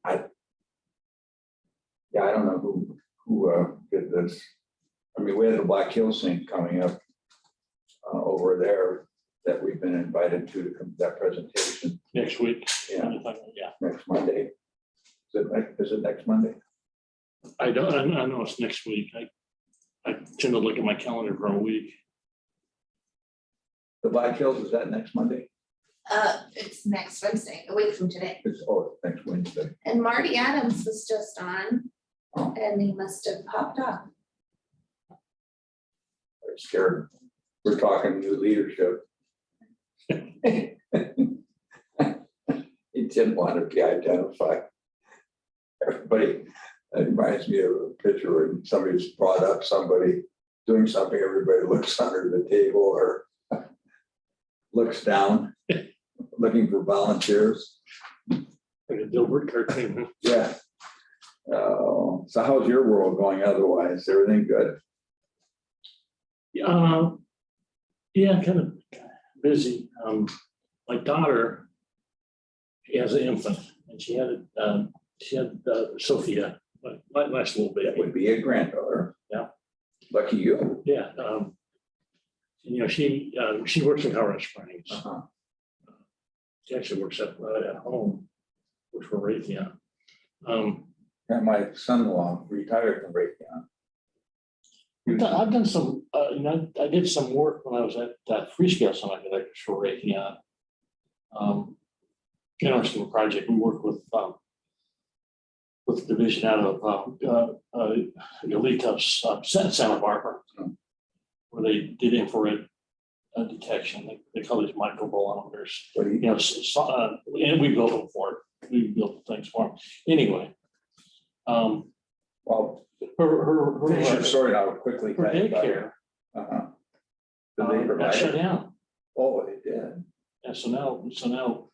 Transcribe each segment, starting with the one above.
I, yeah, I don't know who did this. I mean, we had the Black Hills thing coming up over there that we've been invited to come to that presentation. Next week. Yeah, Yeah. next Monday. Is it next Monday? I know it's next week. I tend to look at my calendar for a week. The Black Hills, is that next Monday? It's next Wednesday, a week from today. It's next Wednesday. And Marty Adams was just on, Oh. and he must have popped off. I'm scared. We're talking new leadership. He didn't want to be identified. Everybody, it reminds me of a picture where somebody's brought up somebody doing something, everybody looks under the table or looks down, looking for volunteers. Like a Dilbert cartoon. Yeah. So how's your world going otherwise? Everything good? Yeah, kind of busy. My daughter, she has an infant, and she had Sophia, my last little That baby. would be a granddaughter. Yeah. Lucky you. Yeah. She works in Colorado Springs. Uh-huh. She actually works at home, which we're Raytheon. And my son-in-law retired from Raytheon. I've done some, I did some work when I was at that Freescale Semiconductor for Raytheon. Interesting project. We worked with the division out of Yolita, Santa Barbara, where they did infrared detection. They call these microbolometers. What do you? And we built them for it. We built things for them. Anyway, Well, her finish your story out quickly. her daycare Uh-huh. Did they got provide shut it? down. Oh, it did. And so now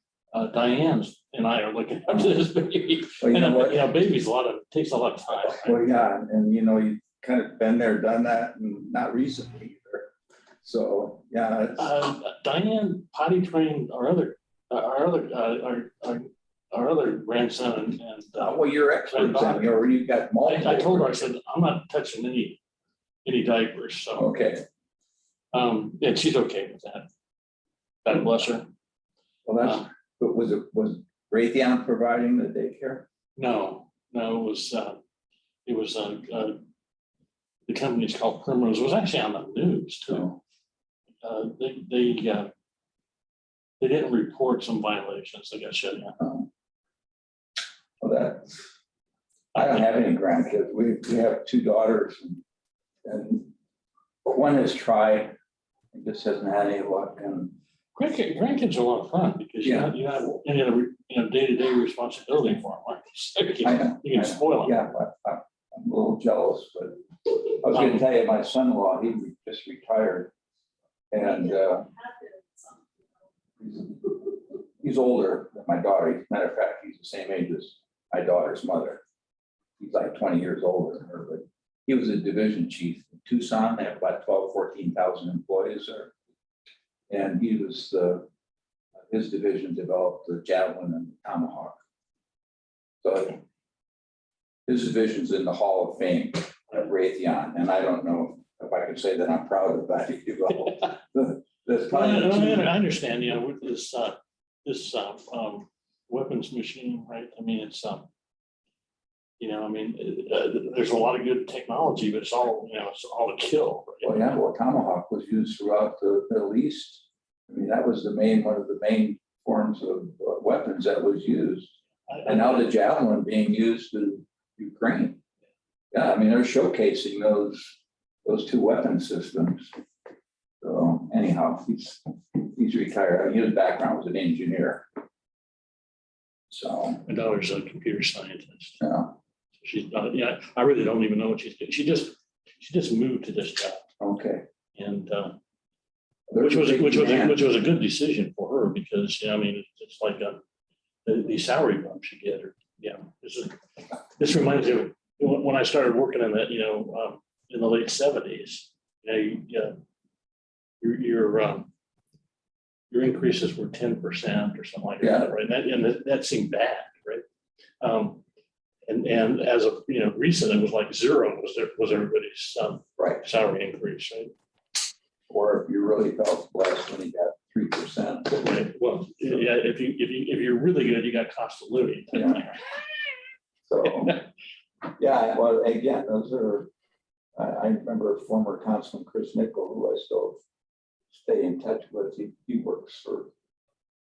Diane's and I are looking after this baby. Well, you And know what? baby's takes a lot of time. Right? Well, yeah, and you kind of been there, done that, and not recently either. So, yeah, it's, Diane potty trained our other grandson and well, you're experts, and you've got multiple. I told her, I said, I'm not touching any diapers, so, Okay, and she's okay with that. God bless her. well, that's, but was Raytheon providing the daycare? No, it was the company's called Primrose. It was actually on the news too. They didn't report some violations. They got shut down. Well, I don't have any grandkids. We have two daughters, and one has tried, and just hasn't had any luck. And Grandkids are a lot of fun because you have day-to-day responsibility for them. Right? So you can spoil them. yeah, I'm a little jealous, but I was going to tell you, my son-in-law, he just retired, and he's older than my daughter. As a matter of fact, he's the same age as my daughter's mother. He's like 20 years older than her, but he was a division chief in Tucson. They have about 14,000 employees there. And he was his division developed the Javelin and the Tomahawk. So his division's in the Hall of Fame at Raytheon, and I don't know if I can say that I'm proud of that. That's probably I understand, with this weapons machine, right? I mean, it's there's a lot of good technology, but it's all to kill. Well, yeah, Tomahawk was used throughout the Middle East. I mean, that was one of the main forms of weapons that was used. And now the Javelin being used in Ukraine. Yeah, I mean, they're showcasing those two weapon systems. So anyhow, he's retired. I mean, his background was an engineer. So My daughter's a computer scientist. yeah. She's I really don't even know what she's doing. She just moved to this job, Okay. and which was a good decision for her because it's like the salary bumps you get, this reminds me of when I started working in that in the late 70s. Your increases were 10% or something like that, right? And that seemed bad, right? And as of, recent, it was like zero was everybody's Right. salary increase, right? Or if you really felt blessed when you got 3%. Right, well, yeah, if you're really good, you got cost of living. Yeah. So, yeah, well, again, those are, I remember former Councilman Chris Nichol, who I still stay in touch with. He works for,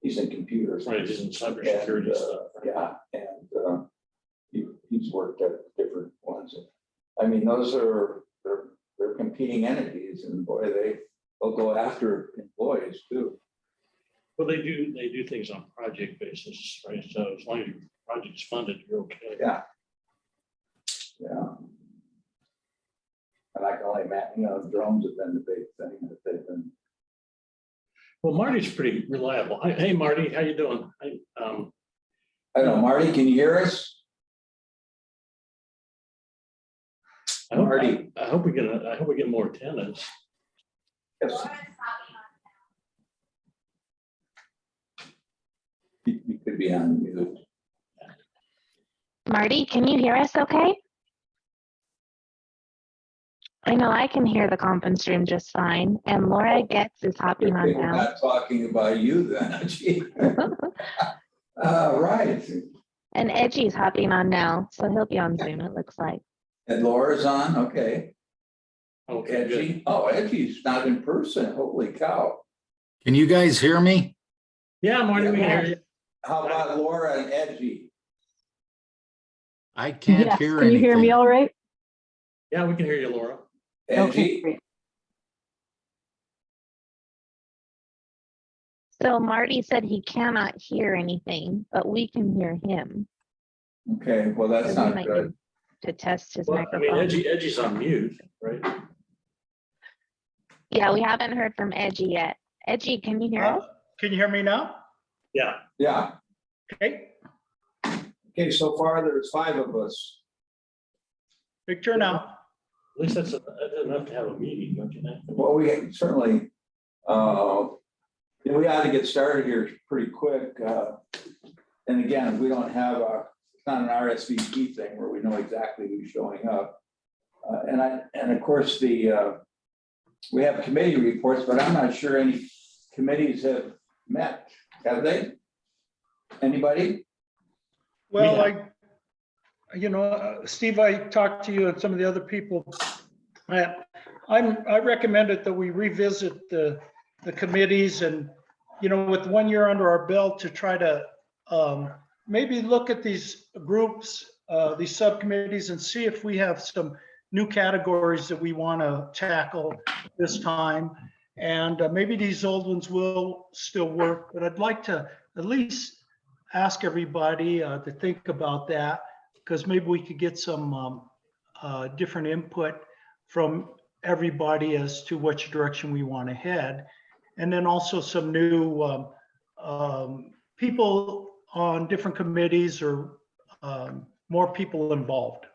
he's in computers. Right, he's in cybersecurity And, stuff. yeah, and he's worked at different ones. I mean, they're competing entities, and boy, they'll go after employees too. Well, they do things on project basis, right? So as long as your project's funded, you're okay. Yeah. Yeah. And I can only imagine, drones have been the big thing that they've been. Well, Marty's pretty reliable. Hey, Marty, how you doing? I don't know, Marty, can you hear us? Marty. I hope we get more attendance. Yes. You could be on mute. Marty, can you hear us okay? I know I can hear the conference room just fine, and Laura Getz is hopping on We're now. not talking about you then, gee. Right. And Edgy's hopping on now, so he'll be on Zoom, it looks like. And Laura's on, okay. Okay, good. Edgy, Edgy's not in person, holy cow. Can you guys hear me? Yeah, Marty, we can hear Yes. you. How about Laura and Edgy? I can't Yes, hear can you hear me anything. all right? Yeah, we can hear you, Laura. Okay, Edgy, great. So Marty said he cannot hear anything, but we can hear him. okay, well, that's So we not might good. need to test his Well, I mean, microphone. Edgy's on mute, right? Yeah, we haven't heard from Edgy yet. Edgy, can you hear us? Can you hear me now? Yeah. Yeah, Okay, okay, so far there's 5 of us. big turnout. At least that's enough to have a meeting, don't you think? Well, we certainly, we ought to get started here pretty quick. And again, we don't have it's not an RSVP thing where we know exactly who's showing up. And of course, we have committee reports, but I'm not sure any committees have met, have they? Anybody? Well, Steve, I talked to you and some of the other people. I recommended that we revisit the committees and, with 1 year under our belt to try to maybe look at these groups, these subcommittees, and see if we have some new categories that we want to tackle this time. And maybe these old ones will still work, but I'd like to at least ask everybody to think about that, because maybe we could get some different input from everybody as to which direction we want to head. And then also some new people on different committees or more people involved.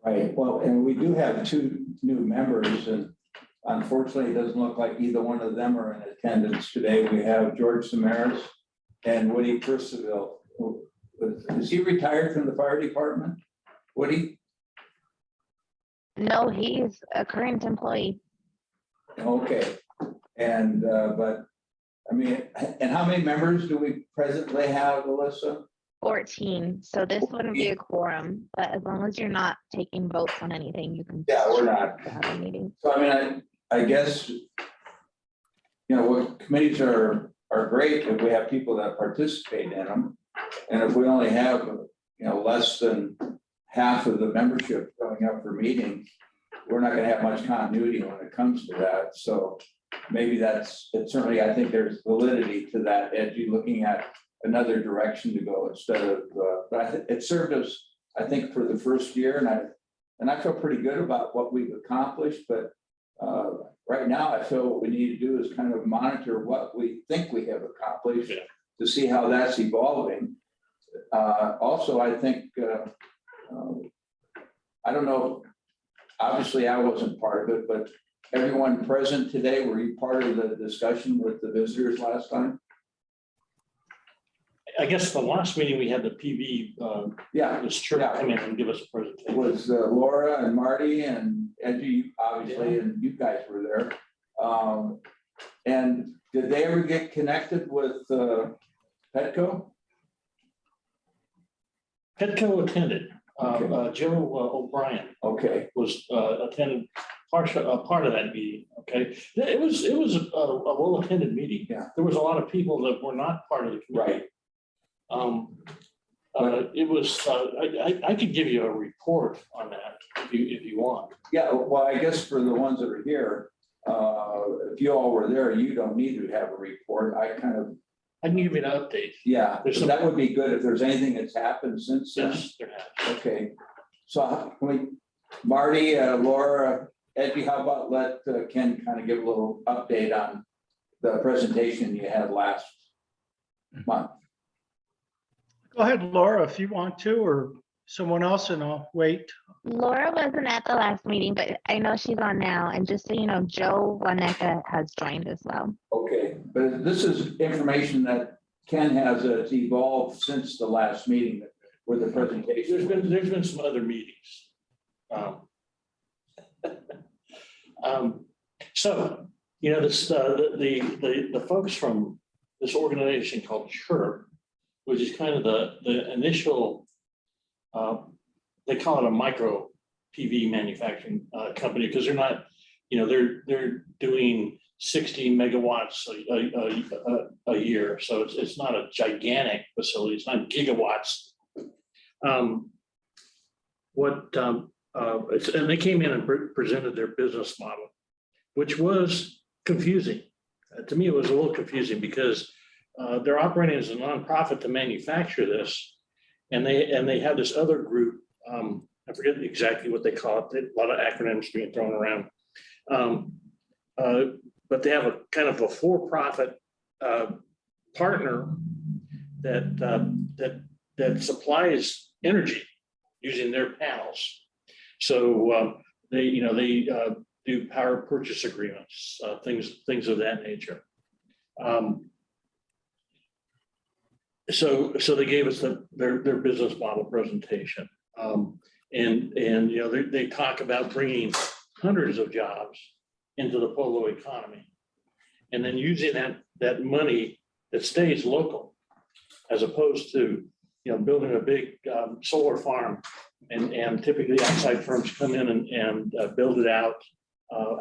Right, well, and we do have 2 new members, and unfortunately, it doesn't look like either one of them are in attendance today. We have George Samaras and Woody Percival. Is he retired from the fire department? Woody? No, he's a current employee. Okay, and, but, I mean, and how many members do we presently have, Alyssa? 14, so this wouldn't be a quorum, but as long as you're not taking votes on anything, you can. Yeah, we're not. have a meeting. So I mean, I guess, what committees are great if we have people that participate in them. And if we only have, less than half of the membership going up for meetings, we're not gonna have much continuity when it comes to that. So maybe it certainly, I think there's validity to that, Edgy, looking at another direction to go instead of, but it served us, I think, for the first year, and I feel pretty good about what we've accomplished, but right now I feel what we need to do is kind of monitor what we think we have accomplished to see how that's evolving. Also, I think, I don't know, obviously I wasn't part of it, but everyone present today, were you part of the discussion with the visitors last time? I guess the last meeting we had the PV, Yeah, this church Yeah. come in and give us a it presentation. was Laura and Marty and Edgy, obviously, and you guys were there. And did they ever get connected with Petco? Petco attended, Okay. Joe O'Brien Okay, was attended part of that meeting, okay? It was a well-attended meeting. Yeah. There was a lot of people that were not part of the committee. It was, I could give you a report on that if you want. yeah, well, I guess for the ones that are here, if you all were there, you don't need to have a report. I kind of, I can give you an update. yeah, There's so some- that would be good if there's anything that's happened since then. Yes, there has. Okay, so can we, Marty, Laura, Edgy, how about let Ken kind of give a little update on the presentation you had last month? Go ahead, Laura, if you want to, or someone else, and I'll wait. Laura wasn't at the last meeting, but I know she's on now. And just so you know, Joe Waneka has joined as well. Okay, but this is information that Ken has evolved since the last meeting with the presentation. There's been some other meetings. So, you know, this, the folks from this organization called CHIRP, which is kind of the initial, they call it a micro PV manufacturing company, because they're not, you know, they're doing 60 megawatts a year. So it's not a gigantic facility. It's not gigawatts. And they came in and presented their business model, which was confusing. To me, it was a little confusing because they're operating as a nonprofit to manufacture this. And they have this other group, I forget exactly what they call it, a lot of acronyms being thrown around. But they have a kind of a for-profit partner that supplies energy using their panels. So they do power purchase agreements, things of that nature. So they gave us their business model presentation. And you know, they talk about bringing hundreds of jobs into the Pueblo economy, and then using that money that stays local, as opposed to, you know, building a big solar farm, and typically outside firms come in and build it out.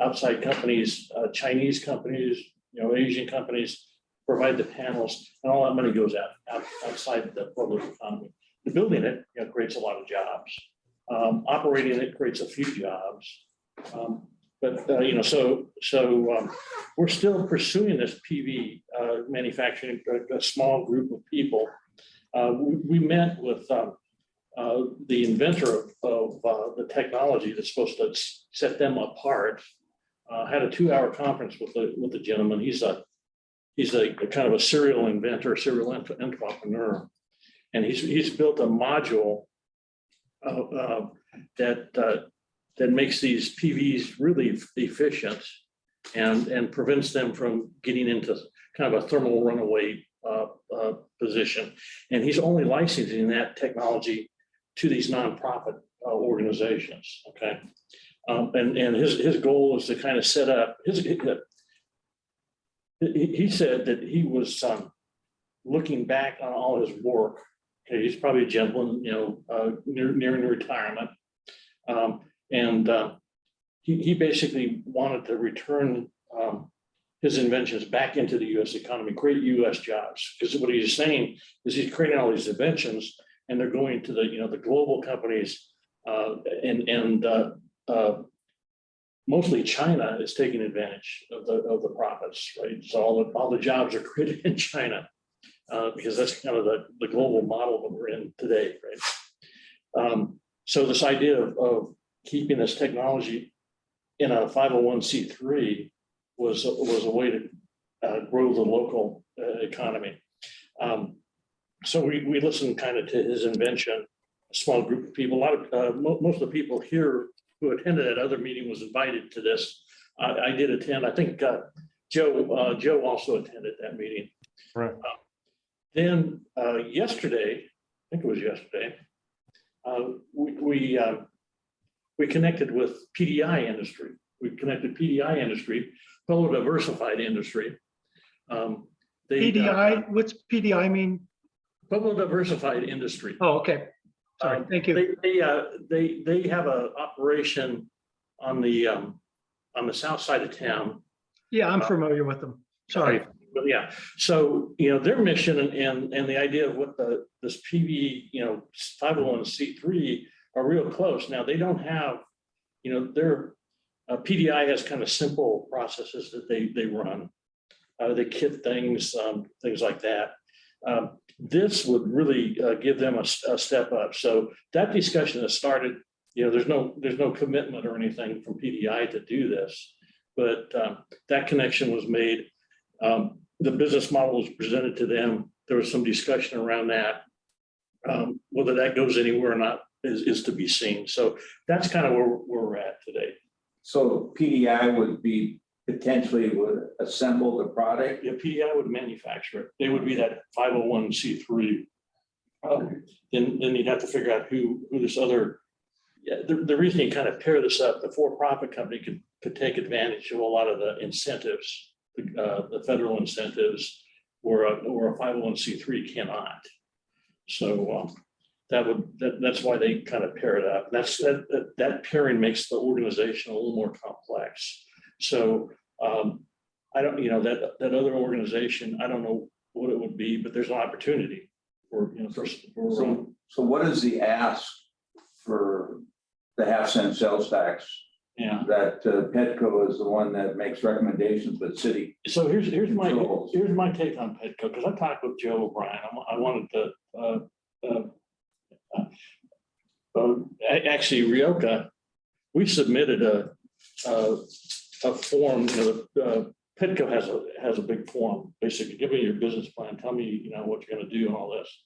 Outside companies, Chinese companies, you know, Asian companies provide the panels, and all that money goes outside the Pueblo economy. The building it, you know, creates a lot of jobs. Operating it creates a few jobs. But you know, so we're still pursuing this PV manufacturing, a small group of people. We met with the inventor of the technology that's supposed to set them apart. Had a 2-hour conference with the gentleman. He's a kind of a serial inventor, serial entrepreneur, and he's built a module that makes these PVs really efficient and prevents them from getting into kind of a thermal runaway position. And he's only licensing that technology to these nonprofit organizations. Okay, and his goal is to kind of set up he said that he was looking back on all his work. Okay, he's probably a gentleman, you know, nearing retirement. He basically wanted to return his inventions back into the U.S. economy, create U.S. jobs. Because what he's saying is he's creating all these inventions, and they're going to the global companies, and mostly China is taking advantage of the profits, right? So all the jobs are created in China, because that's kind of the global model that we're in today, right? So this idea of keeping this technology in a 501c3 was a way to grow the local economy. So we listened kind of to his invention. A small group of people, most of the people here who attended that other meeting was invited to this. I did attend. I think Joe also attended that meeting. Right. Then yesterday, I think it was yesterday, we connected with PDI industry. We connected PDI industry, Pueblo Diversified Industry. PDI, what's PDI mean? Pueblo Diversified Industry. Oh, okay. Sorry, thank you. They have a operation on the south side of town. Yeah, I'm familiar with them. Sorry. But yeah, so, their mission and the idea of what this PV, 501c3 are real close. Now, they don't have, their PDI has kind of simple processes that they run. They kit things, things like that. This would really give them a step up. So that discussion has started. There's no commitment or anything from PDI to do this, but that connection was made. The business model was presented to them. There was some discussion around that. Whether that goes anywhere or not is to be seen. So that's kind of where we're at today. So PDI would be potentially would assemble the product. Yeah, PDI would manufacture it. They would be that 501c3. Then you'd have to figure out who this other. Yeah, the reason you kind of pair this up, the for-profit company could take advantage of a lot of the incentives, the federal incentives, where a 501c3 cannot. So that's why they kind of pair it up. That pairing makes the organization a little more complex. So I don't, that other organization, I don't know what it would be, but there's an opportunity for, So what is the ask for the half-cent sales tax? Yeah. That Petco is the one that makes recommendations, but city. So here's my take on Petco, because I talked with Joe O'Brien. I wanted to actually Ryoka. We submitted a form. Petco has a big form. Basically, give me your business plan. Tell me what you're going to do and all this.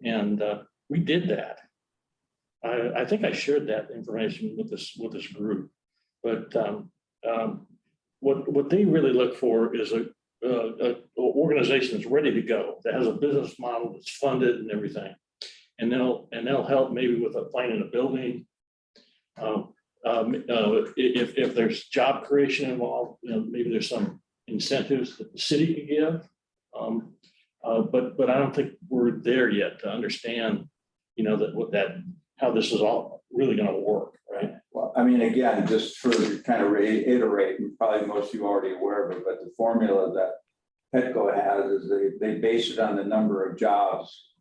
And we did that. I think I shared that information with this group. But what they really look for is a organization that's ready to go, that has a business model that's funded and everything, and they'll help maybe with finding a building. If there's job creation involved, maybe there's some incentives that the city could give. But I don't think we're there yet to understand, how this is all really going to work, right? Well, I mean, again, just for kind of reiterate, and probably most of you already aware of it, but the formula that Petco has is they base it on the number of jobs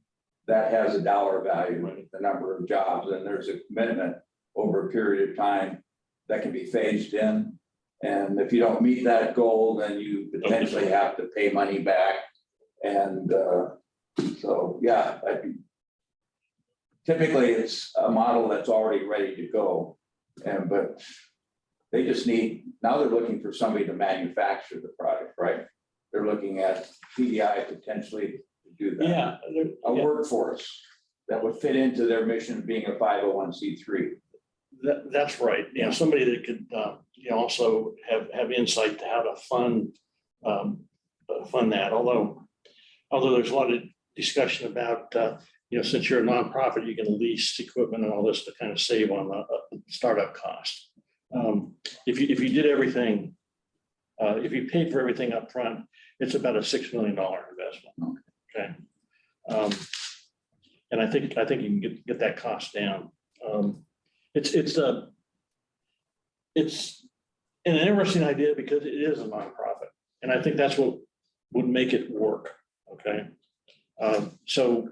that has a dollar value, the number of jobs, and there's a commitment over a period of time that can be phased in. And if you don't meet that goal, then you potentially have to pay money back. And so, yeah, typically it's a model that's already ready to go. But they just now they're looking for somebody to manufacture the product, right? They're looking at PDI potentially to do that. Yeah. A workforce that would fit into their mission of being a 501c3. That's right. Somebody that could also have insight to how to fund that. Although there's a lot of discussion about since you're a nonprofit, you can lease equipment and all this to kind of save on the startup cost. If you did everything, if you paid for everything up front, it's about a $6 million investment. Okay. And I think you can get that cost down. It's an interesting idea because it is a nonprofit, and I think that's what would make it work. Okay. So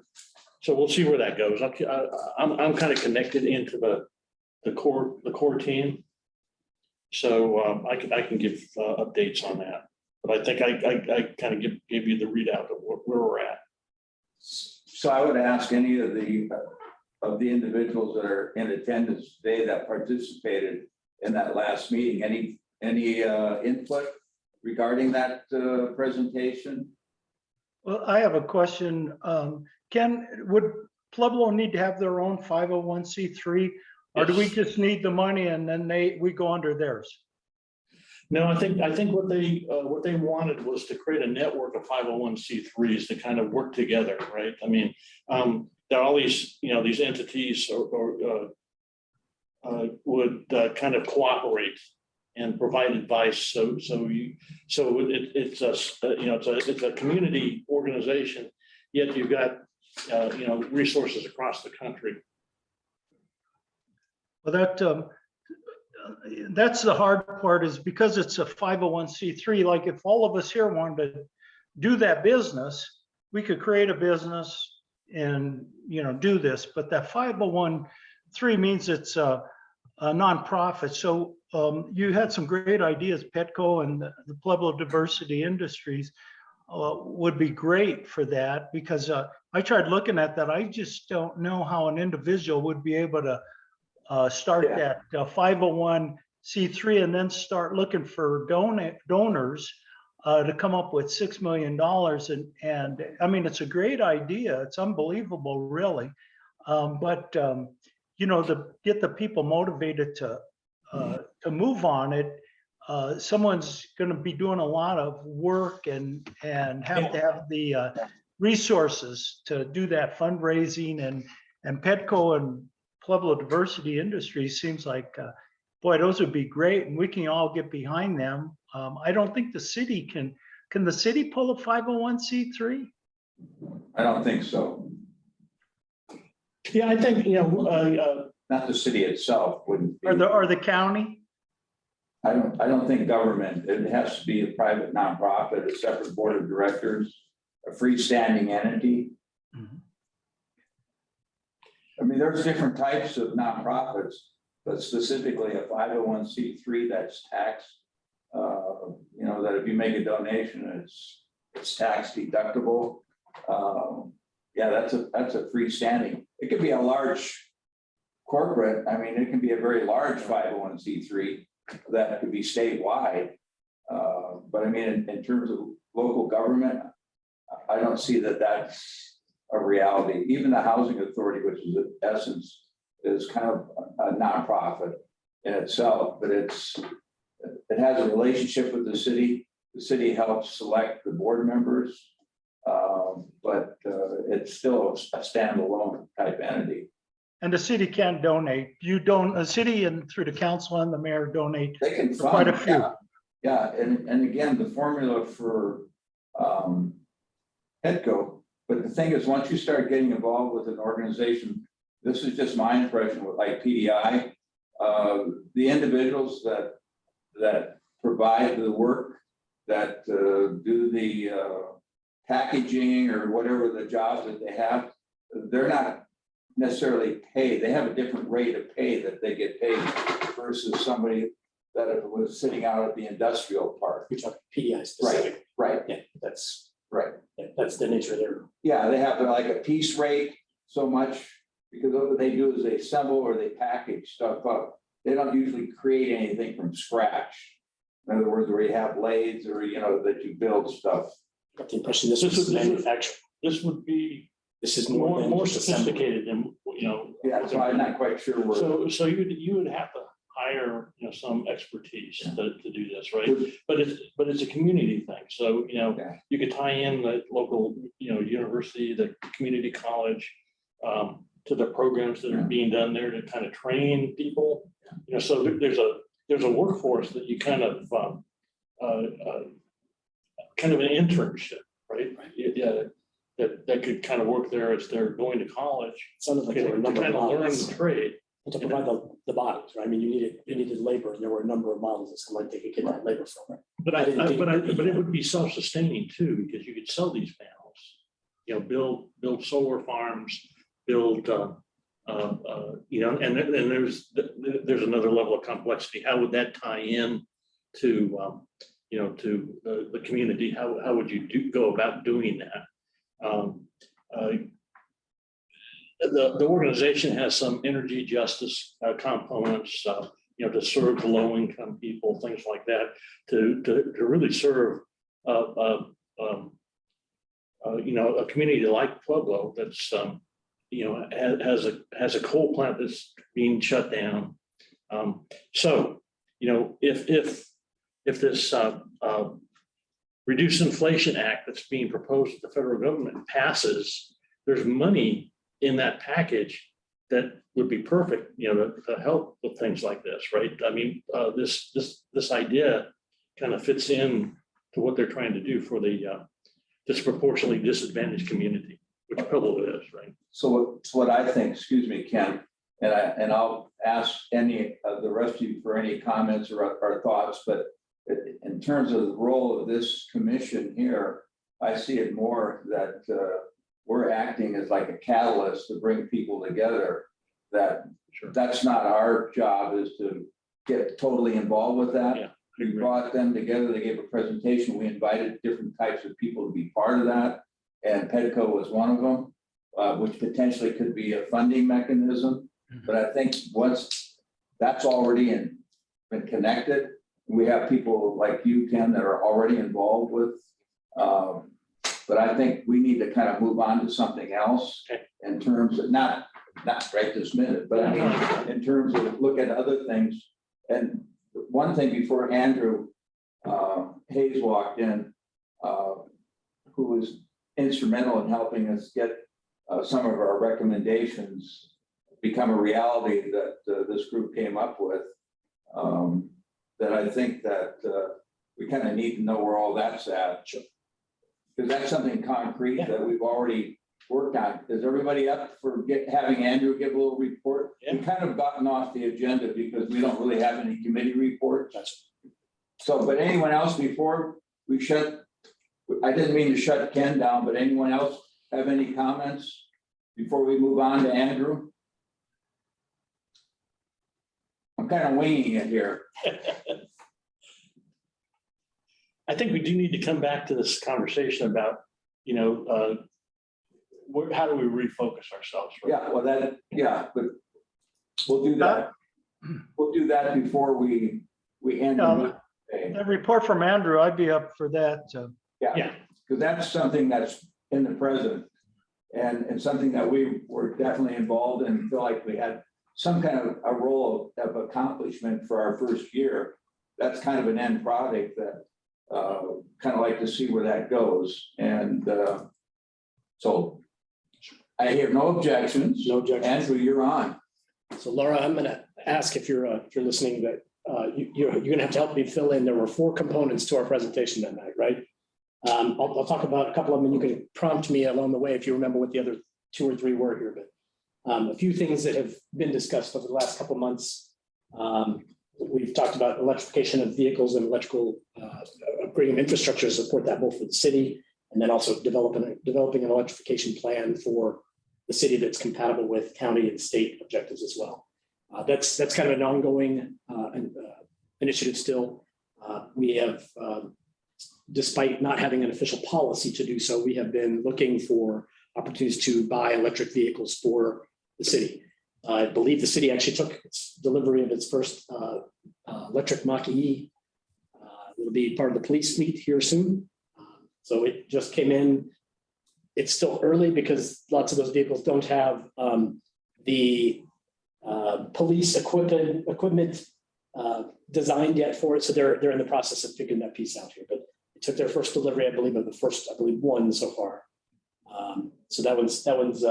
we'll see where that goes. I'm kind of connected into the core team, so I can give updates on that. But I think I kind of gave you the readout of where we're at. So I would ask any of the individuals that are in attendance today that participated in that last meeting, any input regarding that presentation? Well, I have a question. Would Pueblo need to have their own 501c3? Or do we Yes. just need the money and then we go under theirs? No, I think what they wanted was to create a network of 501c3s to kind of work together, right? I mean, there are all these, these entities would kind of cooperate and provide advice. It's a community organization, yet you've got, resources across the country. Well, that's the hard part, is because it's a 501c3, like if all of us here wanted to do that business, we could create a business and, do this, but that 501(c)(3) means it's a nonprofit. So you had some great ideas, Petco and the Pueblo Diversity Industries would be great for that, because I tried looking at that. I just don't know how an individual would be able to start that 501c3 and then start looking for donors to come up with $6 million. And I mean, it's a great idea. It's unbelievable, really. But to get the people motivated to move on it, someone's going to be doing a lot of work and have to have the resources to do that fundraising. And Petco and Pueblo Diversity Industries seems like, boy, those would be great, and we can all get behind them. I don't think the city can the city pull a 501c3? I don't think so. Yeah, I think, Not the city itself wouldn't be. Or the county? I don't think government, it has to be a private nonprofit, a separate board of directors, a freestanding entity. I mean, there's different types of nonprofits, but specifically a 501c3 that's taxed, that if you make a donation, it's tax deductible. Yeah, that's a freestanding. It could be a large corporate. I mean, it can be a very large 501c3 that could be statewide. But I mean, in terms of local government, I don't see that that's a reality. Even the housing authority, which is in essence is kind of a nonprofit in itself, but it has a relationship with the city. The city helps select the board members, but it's still a standalone type entity. And the city can't donate. The city and through the council and the mayor donate. They can fund, quite a few. Yeah, and again, the formula for Petco. But the thing is, once you start getting involved with an organization, this is just my impression with like PDI, the individuals that provide the work, that do the packaging or whatever the jobs that they have, they're not necessarily paid. They have a different rate of pay that they get paid versus somebody that was sitting out at the industrial park. You're talking PDI specific. Right. Yeah, that's Right. that's the nature of their. Yeah, they have like a piece rate so much, because what they do is they assemble or they package stuff up. They don't usually create anything from scratch. In other words, where you have lathes or, that you build stuff. Got the impression this was manufactured. This would be This is more more just assembly. sophisticated than, Yeah, so I'm not quite sure where. So you would have to hire, some expertise to do this, right? But it's a community thing. So, Yeah. you could tie in the local, university, the community college, to the programs that are being done there to kind of train people. So there's a workforce that you kind of an internship, right? Yeah, that could kind of work there as they're going to college. Sounded like To there were a number of kind of learn models. the trade. And to provide the bodies, right? I mean, you needed labor, and there were a number of models that someone they could get that labor from. But I didn't think- but it would be self-sustaining too, because you could sell these panels, build solar farms, build, and there's another level of complexity. How would that tie in to, to the community? How would you go about doing that? The organization has some energy justice components, to serve low-income people, things like that, to really serve, a community like Pueblo that's, has a coal plant that's being shut down. So, if if this Reduce Inflation Act that's being proposed at the federal government passes, there's money in that package that would be perfect, to help with things like this, right? I mean, this idea kind of fits in to what they're trying to do for the disproportionately disadvantaged community, which Pueblo is, right? So what I think, excuse me, Ken, and I'll ask any of the rest of you for any comments or thoughts, but in terms of the role of this commission here, I see it more that we're acting as like a catalyst to bring people together. That's not our job, is to get totally involved with that. Yeah, We brought them together, they gave a presentation, we invited different types of people to be part of that. And Petco was one of them, which potentially could be a funding mechanism. But I think once that's already been connected, we have people like you, Ken, that are already involved with. But I think we need to kind of move on to something else in terms of not right this minute, but I mean, in terms of look at other things. And one thing before Andrew Hayes walked in, who was instrumental in helping us get some of our recommendations become a reality that this group came up with, that I think that we kind of need to know where all that's at. Because that's something concrete that we've already worked on. Is everybody up for having Andrew give a little report? Yeah. We've kind of gotten off the agenda because we don't really have any committee reports. So, but anyone else before we shut, I didn't mean to shut Ken down, but anyone else have any comments before we move on to Andrew? I'm kind of winging it here. I think we do need to come back to this conversation about, how do we refocus ourselves? Right? But we'll do that. We'll do that before we end. That report from Andrew, I'd be up for that. Yeah. Because that's something that's in the present and something that we were definitely involved in, feel like we had some kind of a role of accomplishment for our first year. That's kind of an end product that kind of like to see where that goes. And so I hear no objections. No objections. Andrew, you're on. So Laura, I'm going to ask if you're listening that you're going to have to help me fill in. There were 4 components to our presentation that night, right? I'll talk about a couple of them, and you can prompt me along the way if you remember what the other 2 or 3 were here. But a few things that have been discussed over the last couple of months. We've talked about electrification of vehicles and electrical upgrading of infrastructure to support that both for the city, and then also developing an electrification plan for the city that's compatible with county and state objectives as well. That's kind of an ongoing initiative still. We have, despite not having an official policy to do so, we have been looking for opportunities to buy electric vehicles for the city. I believe the city actually took its delivery of its first electric Mach-E. It'll be part of the police fleet here soon. So it just came in. It's still early because lots of those vehicles don't have the police equipment designed yet for it. So they're in the process of figuring that piece out here. But it took their first delivery, I believe, of the first, one so far. So that one's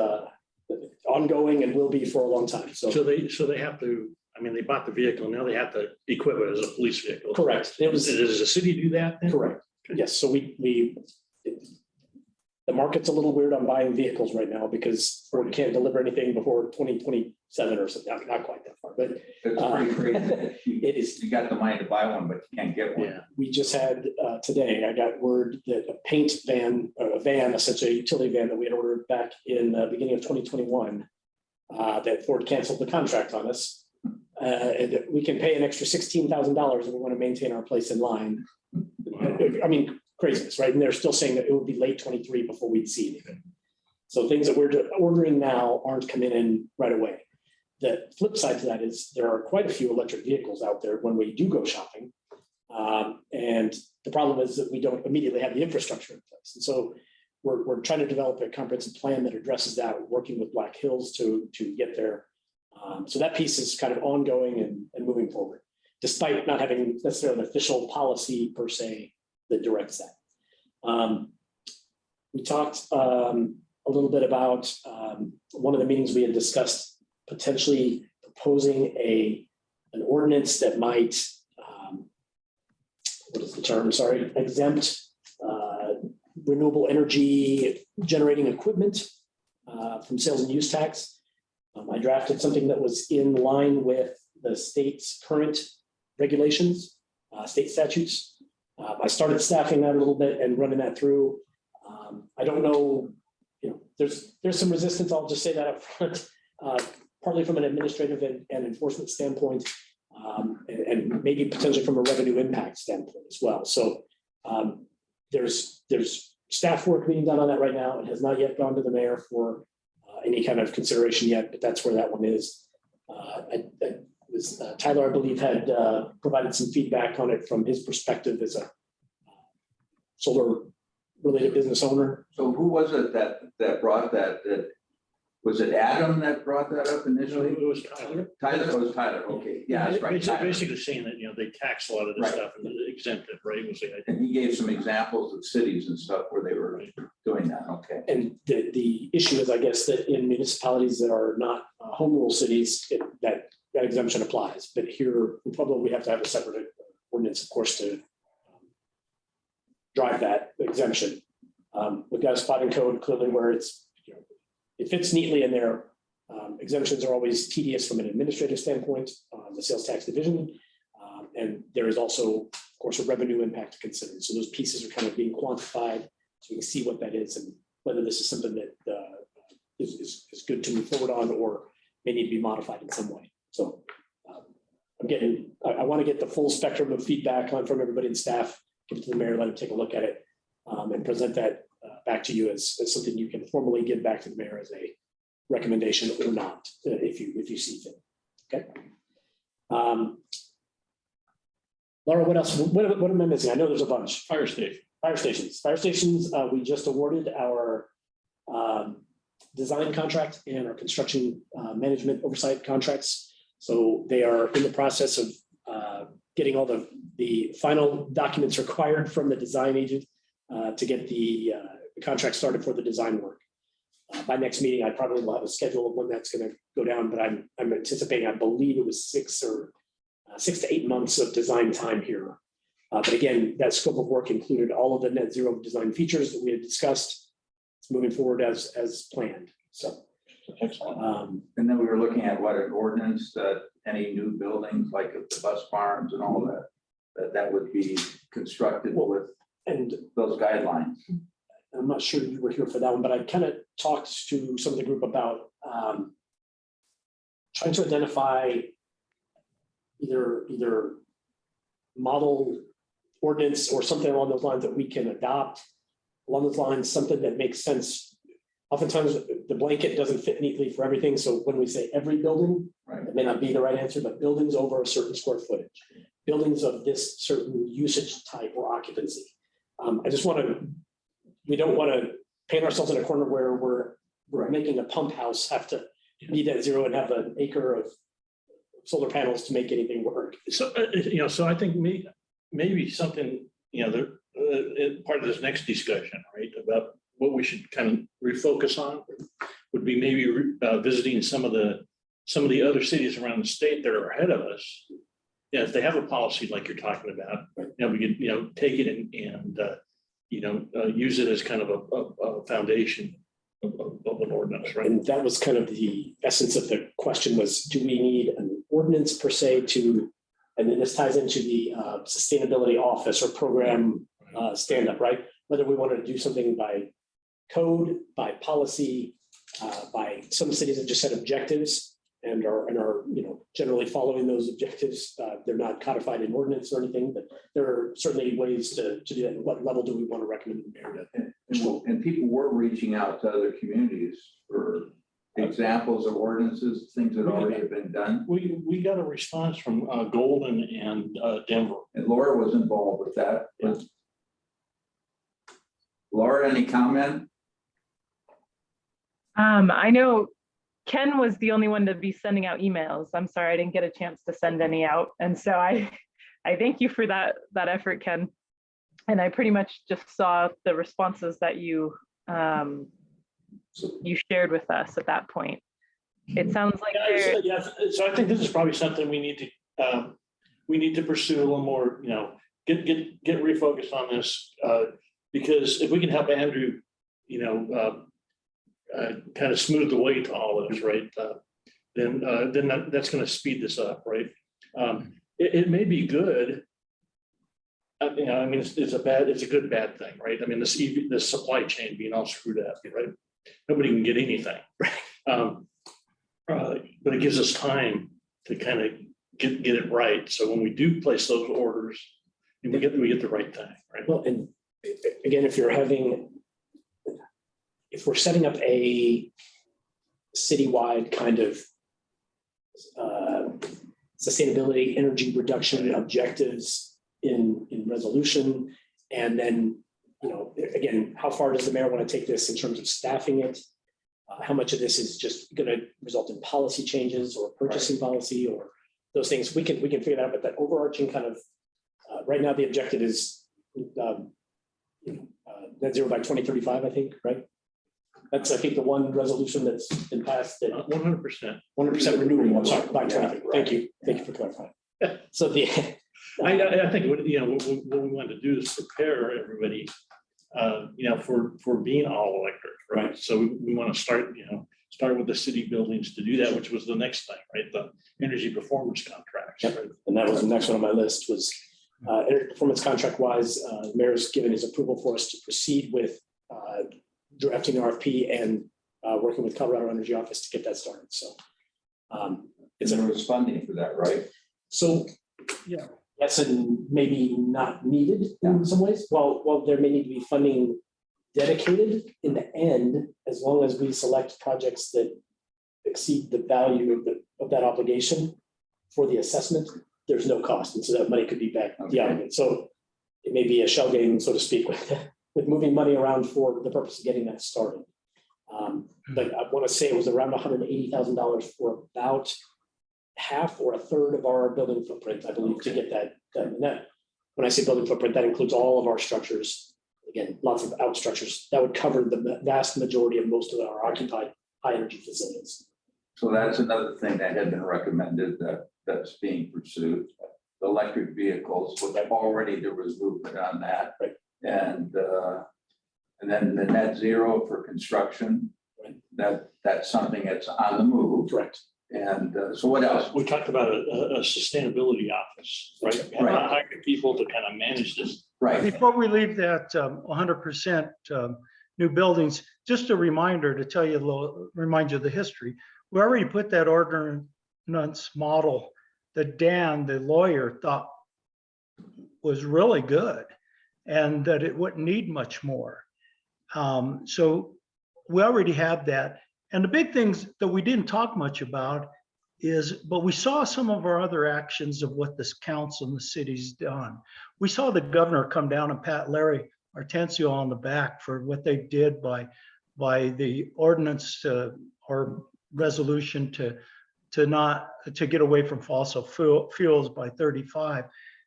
ongoing and will be for a long time. So they have to, they bought the vehicle, now they have to equip it as a police vehicle. correct. Does the city do that then? Correct. Yes. So the market's a little weird on buying vehicles right now because Ford can't deliver anything before 2027 or something. Not quite that far, but It's pretty crazy. it is. You got the money to buy one, but you can't get one. Yeah. We just had today, I got word that a paint van, or a van, essentially a utility van that we had ordered back in the beginning of 2021, that Ford canceled the contract on us. And we can pay an extra $16,000 if we want to maintain our place in line. Craziness, right? And they're still saying that it would be late 23 before we'd see anything. So things that we're ordering now aren't coming in right away. The flip side to that is there are quite a few electric vehicles out there when we do go shopping. And the problem is that we don't immediately have the infrastructure in place. And so we're trying to develop a comprehensive plan that addresses that, working with Black Hills to get there. So that piece is kind of ongoing and moving forward. despite not having necessarily an official policy per se that directs that. We talked a little bit about one of the meetings we had discussed potentially proposing an ordinance that might, what is the term, sorry, exempt renewable energy generating equipment from sales and use tax. I drafted something that was in line with the state's current regulations, state statutes. I started staffing that a little bit and running that through. I don't know, there's some resistance, I'll just say that up front, partly from an administrative and enforcement standpoint, and maybe potentially from a revenue impact standpoint as well. So there's staff work being done on that right now. It has not yet gone to the mayor for any kind of consideration yet, but that's where that one is. Tyler, I believe, had provided some feedback on it from his perspective as a solar related business owner. So who was it that brought that? Was it Adam that brought that up initially? It was Tyler. Tyler, it was Tyler, okay, yeah, that's right. Tyler. Basically saying that, they tax a lot of this Right. stuff and exempt it, right? Was the idea. And he gave some examples of cities and stuff where they were doing that, okay. And the issue is, I guess, that in municipalities that are not home rule cities, that exemption applies. But here in Pueblo, we have to have a separate ordinance, of course, to drive that exemption. We've got a spotting code clearly where it fits neatly in there. Exemptions are always tedious from an administrative standpoint on the sales tax division. And there is also, of course, a revenue impact to consider. So those pieces are kind of being quantified so we can see what that is and whether this is something that is good to move forward on or may need to be modified in some way. So I want to get the full spectrum of feedback from everybody in staff, give it to the mayor, let him take a look at it, and present that back to you as something you can formally give back to the mayor as a recommendation or not, if you see fit. Okay. Laura, what else? What am I missing? I know there's a bunch. Fire station. Fire stations. We just awarded our design contract and our construction management oversight contracts. So they are in the process of getting all the final documents required from the design agent to get the contract started for the design work. By next meeting, I probably will have a schedule of when that's going to go down, but I'm anticipating, I believe it was 6 to 8 months of design time here. But again, that scope of work included all of the net zero design features that we had discussed. It's moving forward as planned. So Excellent. And then we were looking at what an ordinance that any new buildings like the bus farms and all that would be constructed with and those guidelines. I'm not sure you were here for that one, but I kind of talked to some of the group about trying to identify either model ordinance or something along those lines that we can adopt along those lines, something that makes sense. Oftentimes the blanket doesn't fit neatly for everything. So when we say every building, Right. it may not be the right answer, but buildings over a certain square footage, buildings of this certain usage type or occupancy. We don't want to paint ourselves in a corner where we're making a pump house have to be net zero and have an acre of solar panels to make anything work. So, so I think maybe something, part of this next discussion, right, about what we should kind of refocus on would be maybe visiting some of the other cities around the state that are ahead of us. Yeah, if they have a policy like you're talking about, we could, take it and use it as kind of a foundation of an ordinance, right? And that was kind of the essence of the question was, do we need an ordinance per se and then this ties into the sustainability office or program stand-up, right? Whether we wanted to do something by code, by policy, by some cities that just set objectives and are generally following those objectives. They're not codified in ordinance or anything, but there are certainly ways to do that. What level do we want to recommend the mayor to? And people were reaching out to other communities for examples of ordinances, things that already have been done. We got a response from Golden and Denver. And Laura was involved with that. Laura, any comment? I know Ken was the only one to be sending out emails. I'm sorry, I didn't get a chance to send any out. And so I thank you for that effort, Ken. And I pretty much just saw the responses that you shared with us at that point. It sounds like So I think this is probably something we need to pursue a little more, get refocused on this. Because if we can help Andrew, kind of smooth the way to all of this, right? Then that's going to speed this up, right? It may be good. It's a good bad thing, right? I mean, the supply chain being all screwed up, right? Nobody can get anything, right? But it gives us time to kind of get it right. So when we do place those orders, we get the right thing, right? Well, and again, if we're setting up a citywide kind of sustainability, energy reduction objectives in resolution, and then, again, how far does the mayor want to take this in terms of staffing it? How much of this is just going to result in policy changes or purchasing policy or those things? We can figure that out, but that overarching kind of right now the objective is net zero by 2035, I think, right? That's, I think, the one resolution that's been passed. 100%. 100% renewable, I'm sorry, by 20. Thank you for clarifying. So I think what we want to do is prepare everybody, for being all electric, right? So we want to start with the city buildings to do that, which was the next thing, right? The energy performance contracts. Yep. Right? And that was the next one on my list was energy performance contract wise, the mayor's given his approval for us to proceed with drafting the RFP and working with Colorado Energy Office to get that started. So There was funding for that, right? So yeah, yes, and maybe not needed in some ways. Well, there may need to be funding dedicated in the end, as long as we select projects that exceed the value of that obligation for the assessment. There's no cost, and so that money could be back the argument. So it may be a shell game, so to speak, with moving money around for the purpose of getting that started. But I want to say it was around $180,000 for about half or a third of our building footprint, I believe, to get that done. And that, when I say building footprint, that includes all of our structures. Again, lots of out structures that would cover the vast majority of most of our occupied high energy facilities. So that's another thing that had been recommended that's being pursued. The electric vehicles, already there was movement on that. Right. And then the net zero for construction, Right. that's something that's on the move. Correct. And so what else? We talked about a sustainability office, right? Right. Hire people to kind of manage this. Right. Before we leave that 100% new buildings, just a reminder to tell you, remind you of the history. We already put that ordinance model that Dan, the lawyer, thought was really good and that it wouldn't need much more. So we already have that. And the big things that we didn't talk much about but we saw some of our other actions of what this council and the city's done. We saw the governor come down and pat Larry Artensio on the back for what they did by the ordinance or resolution to get away from fossil fuels by 35.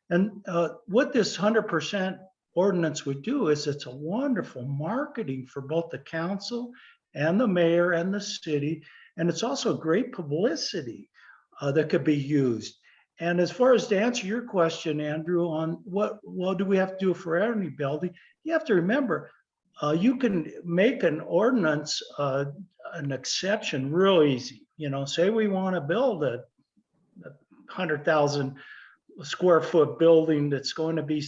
And what this 100% ordinance would do is it's a wonderful marketing for both the council and the mayor and the city. And it's also great publicity that could be used. And as far as to answer your question, Andrew, on what do we have to do for any building, you have to remember, you can make an ordinance, an exception real easy. Say we want to build a 100,000 square foot building that's going to be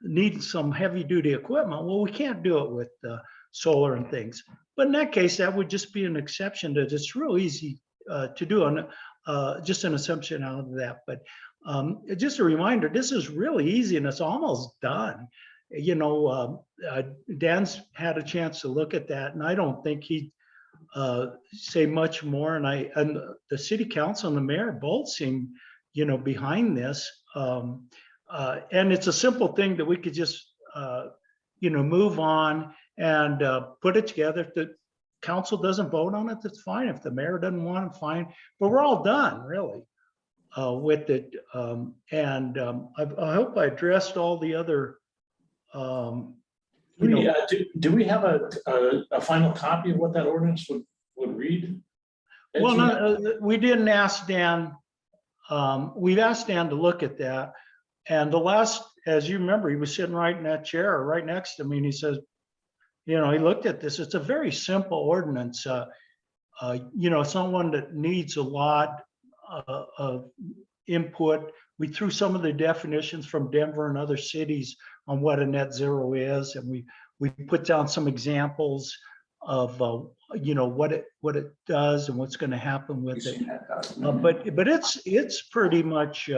needs some heavy duty equipment. Well, we can't do it with solar and things. But in that case, that would just be an exception that it's real easy to do, and just an assumption out of that. But just a reminder, this is really easy and it's almost done. Dan's had a chance to look at that, and I don't think he'd say much more. And the city council and the mayor both seem, behind this. And it's a simple thing that we could just, move on and put it together. The council doesn't vote on it, that's fine. If the mayor doesn't want it, fine. But we're all done, really, with it. I hope I addressed all the other, you know, Do we have a final copy of what that ordinance would read? well, no, we didn't ask Dan. We've asked Dan to look at that. And the last, as you remember, he was sitting right in that chair, right next to me, and he says, you know, he looked at this. It's a very simple ordinance. You know, it's not one that needs a lot of input. We threw some of the definitions from Denver and other cities on what a net zero is, and we put down some examples of you know what it does and what's going to happen with it. But it's pretty much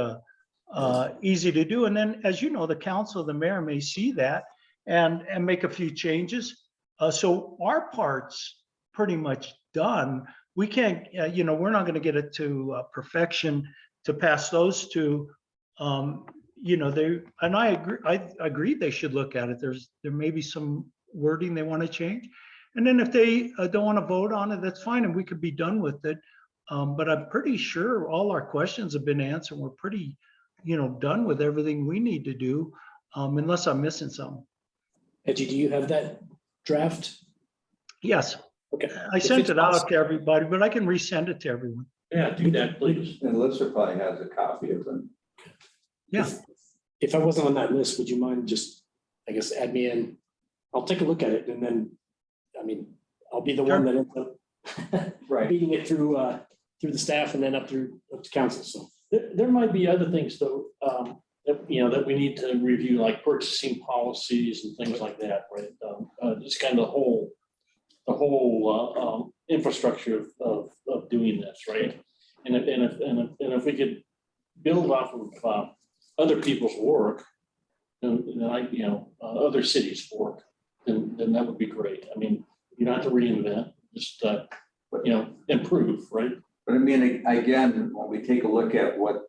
easy to do. And then, as you know, the council, the mayor may see that and make a few changes. So our part's pretty much done. We can't, you know, we're not going to get it to perfection to pass those two. You know, I agree they should look at it. There may be some wording they want to change. And then if they don't want to vote on it, that's fine, and we could be done with it. But I'm pretty sure all our questions have been answered. We're pretty, you know, done with everything we need to do, unless I'm missing something. Edgy, do you have that draft? Yes, Okay. I sent it out to everybody, but I can resend it to everyone. Yeah, do that, please. And Alyssa probably has a copy of them. Yeah. If I wasn't on that list, would you mind just, I guess, add me in? I'll take a look at it, and then, I mean, I'll be the one that ends up Right. beating it through the staff and then up to council. So There might be other things though, that, you know, that we need to review, like purchasing policies and things like that, right? Just kind of the whole infrastructure of doing this, right? And if we could build off of other people's work, and like, you know, other cities' work, then that would be great. I mean, you don't have to reinvent, just you know, improve, right? But I mean, again, when we take a look at what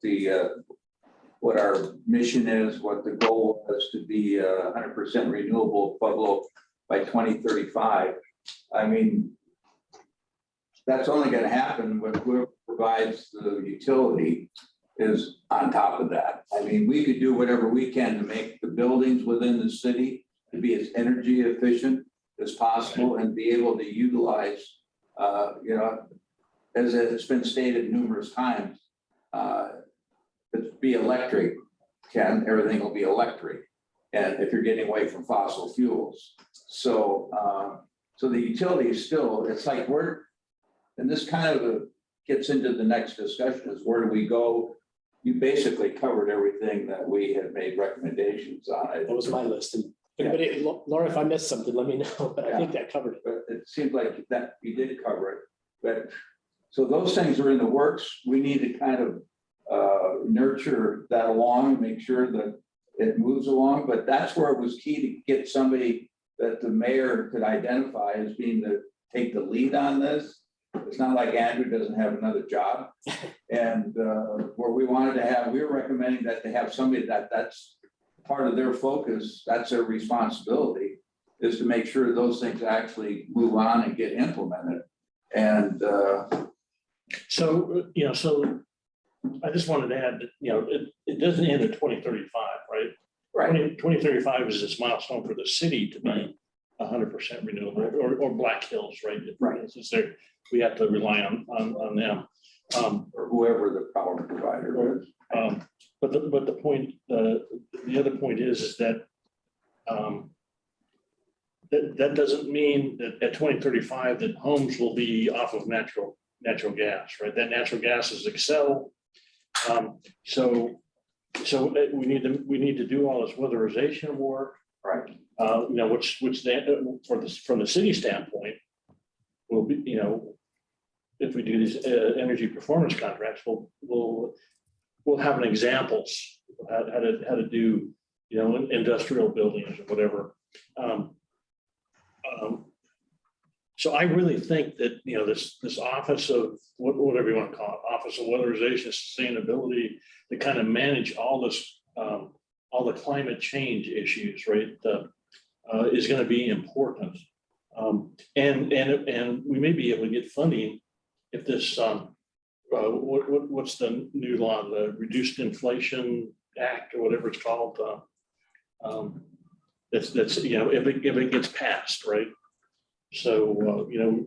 what our mission is, what the goal is to be 100% renewable Pueblo by 2035, I mean, that's only going to happen when whoever provides the utility is on top of that. I mean, we could do whatever we can to make the buildings within the city to be as energy efficient as possible and be able to utilize, you know, as it's been stated numerous times, to be electric, Ken, everything will be electric. And if you're getting away from fossil fuels. So, so the utility is still, it's like and this kind of gets into the next discussion is where do we go? You basically covered everything that we had made recommendations on. that was my list. And anybody, Laura, if I missed something, let me know, but I think that covered it. But it seems like that you did cover it. But so those things are in the works. We need to kind of nurture that along, make sure that it moves along. But that's where it was key to get somebody that the mayor could identify as being take the lead on this. It's not like Andrew doesn't have another job. And where we wanted to have, we were recommending that they have somebody that's part of their focus, that's their responsibility, is to make sure those things actually move on and get implemented. And so, you know, so I just wanted to add that, you know, it doesn't end at 2035, right? right, 2035 is this milestone for the city to be 100% renewable, or Black Hills, right? Right. Since we have to rely on them. or whoever the power provider is. But the point, the other point is that that doesn't mean that at 2035 that homes will be off of natural gas, right? That natural gas is Excel. So we need to do all this weatherization work, Right. you know, which from the city standpoint will be, you know, if we do these energy performance contracts, we'll have an examples how to do, you know, industrial buildings or whatever. So I really think that, you know, this office of whatever you want to call it, Office of Weatherization Sustainability, to kind of manage all this, all the climate change issues, right, is going to be important. And we may be able to get funding if this, what's the new law, the Reduced Inflation Act or whatever it's called? That's, you know, if it gets passed, right? So, you know,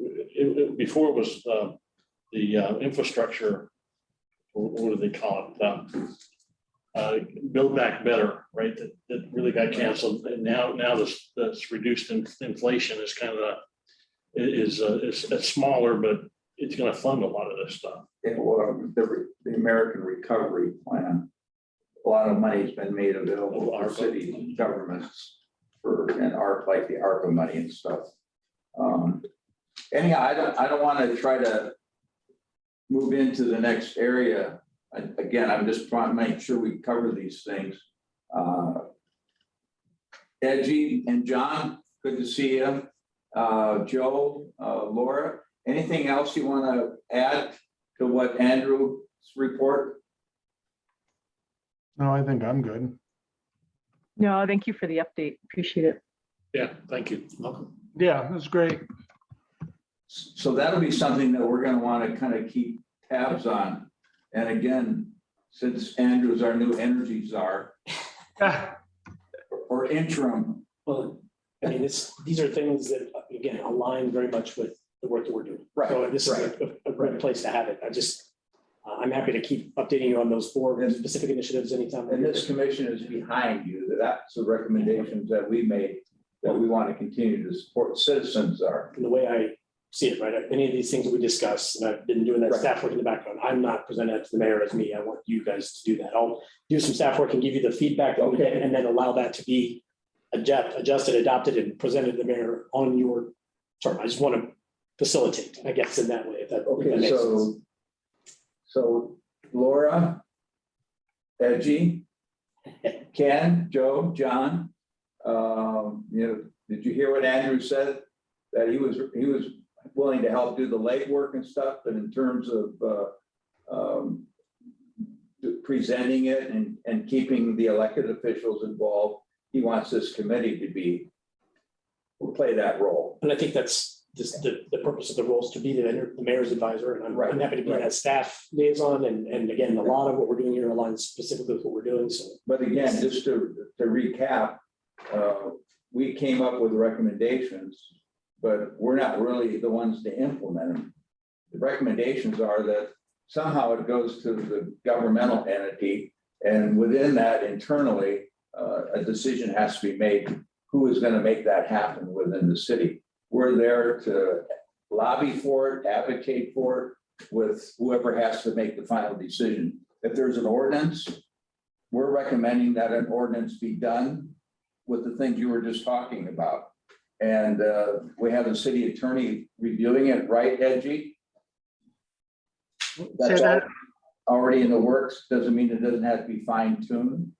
before it was the infrastructure, what do they call it? Build Back Better, right? That really got canceled. And now this reduced inflation is kind of it's smaller, but it's going to fund a lot of this stuff. Yeah, well, the American Recovery Plan, a lot of money's been made available to our cities and governments like the ARPA money and stuff. Anyhow, I don't want to try to move into the next area. Again, I'm just trying to make sure we cover these things. Edgy and John, good to see you. Joe, Laura, anything else you want to add to what Andrew's report? No, I think I'm good. No, thank you for the update. Appreciate it. Yeah, thank you. Welcome. Yeah, that's great. So that'll be something that we're going to want to kind of keep tabs on. And again, since Andrew's our new energy czar or interim. Well, I mean, these are things that, again, align very much with the work that we're doing. Right, So this is right. a great place to have it. I'm happy to keep updating you on those 4 specific initiatives anytime. And this commission is behind you. That's the recommendations that we made, that we want to continue to support. Citizens are. And the way I see it, right, any of these things that we discuss, and I've been doing that Right. staff work in the background, I'm not presenting it to the mayor as me. I want you guys to do that. I'll do some staff work and give you the feedback that we get, and then allow that to be adjusted, adopted, and presented to the mayor on your term. I just want to facilitate, I guess, in that way. If that Okay, makes sense. so Laura, Edgy, Ken, Joe, John, you know, did you hear what Andrew said? That he was willing to help do the legwork and stuff, but in terms of presenting it and keeping the elected officials involved, he wants this committee will play that role. And I think that's just the purpose of the roles, to be the mayor's advisor, and I'm happy to be that staff liaison. And again, a lot of what we're doing here aligns specifically with what we're doing. So, But again, just to recap, we came up with recommendations, but we're not really the ones to implement them. The recommendations are that somehow it goes to the governmental entity, and within that internally, a decision has to be made. Who is going to make that happen within the city? We're there to lobby for it, advocate for it, with whoever has to make the final decision. If there's an ordinance, we're recommending that an ordinance be done with the things you were just talking about. And we have the city attorney reviewing it, right, Edgy? That's that. already in the works. Doesn't mean it doesn't have to be fine tuned.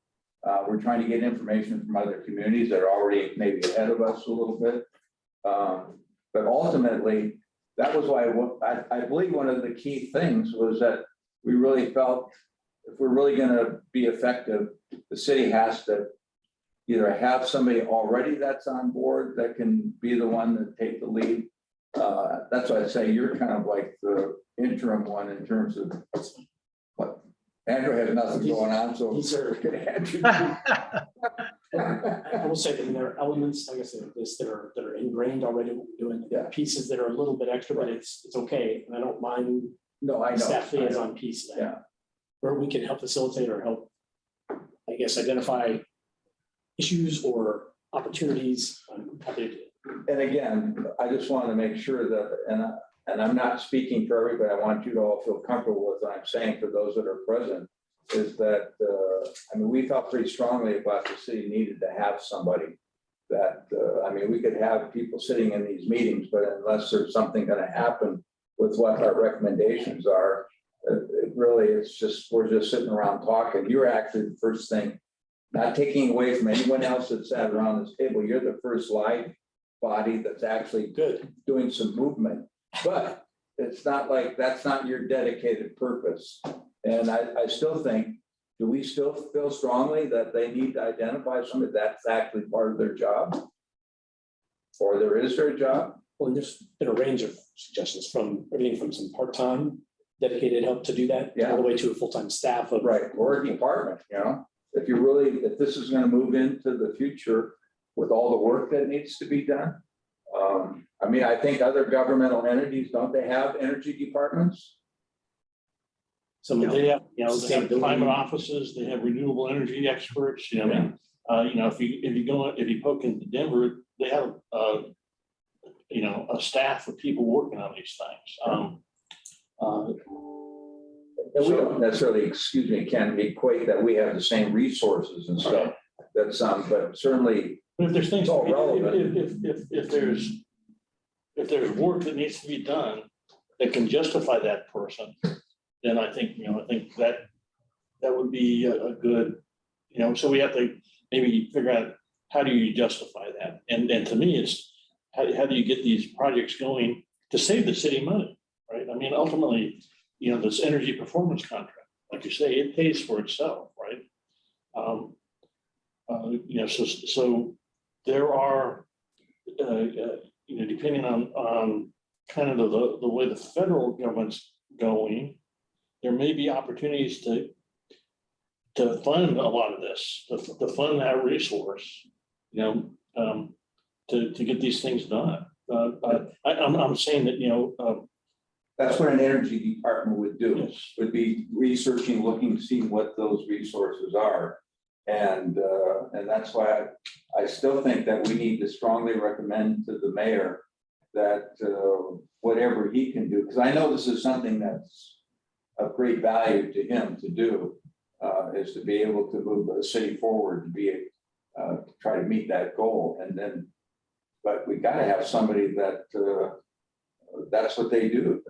We're trying to get information from other communities that are already maybe ahead of us a little bit. But ultimately, that was why I believe one of the key things was that we really felt if we're really going to be effective, the city has to either have somebody already that's on board that can be the one that take the lead. That's why I say you're kind of like the interim one in terms of what Andrew has nothing going on, so these are Andrew. I will say that there are elements, like I said, of this that are ingrained already in what we're doing. There are pieces that are a little bit extra, but it's okay. And I don't mind No, I know. staff liaison piece that Yeah. where we can help facilitate or help, I guess, identify issues or opportunities. I'm happy to do it. And again, I just want to make sure that, and I'm not speaking for everybody, I want you to all feel comfortable with what I'm saying for those that are present, is that, I mean, we felt pretty strongly about the city needed to have somebody that, I mean, we could have people sitting in these meetings, but unless there's something going to happen with what our recommendations are, it really, it's just, we're just sitting around talking. You're actually the first thing, not taking away from anyone else that sat around this table, you're the first live body that's actually Good. doing some movement, but it's not like that's not your dedicated purpose. And I still think, do we still feel strongly that they need to identify somebody that's actually part of their job? Or there is their job? Well, and there's been a range of suggestions from everything from some part-time dedicated help to do that, all the way to a full-time staff of. Right, or a department, you know, if this is gonna move into the future with all the work that needs to be done. I mean, I think other governmental entities, don't they have energy departments? Some of they have, they have Sustainability. climate offices, they have renewable energy experts, I mean, if you poke into Denver, they have, a staff of people working on these things. And we don't necessarily, can equate that we have the same resources and stuff. That's but certainly, But if there's things, It's all relevant. if there's work that needs to be done that can justify that person, then I think, that would be a good, so we have to maybe figure out how do you justify that? And to me, it's how do you get these projects going to save the city money, right? I mean, ultimately, this energy performance contract, like you say, it pays for itself, right? So there are, depending on kind of the way the federal government's going, there may be opportunities to fund a lot of this, to fund that resource, to get these things done. I'm saying that, that's what an energy department would do, yes, would be researching, looking, seeing what those resources are. And that's why I still think that we need to strongly recommend to the mayor that whatever he can do, because I know this is something that's of great value to him to do, is to be able to move the city forward, to try to meet that goal. And then, but we got to have somebody that that's what they do.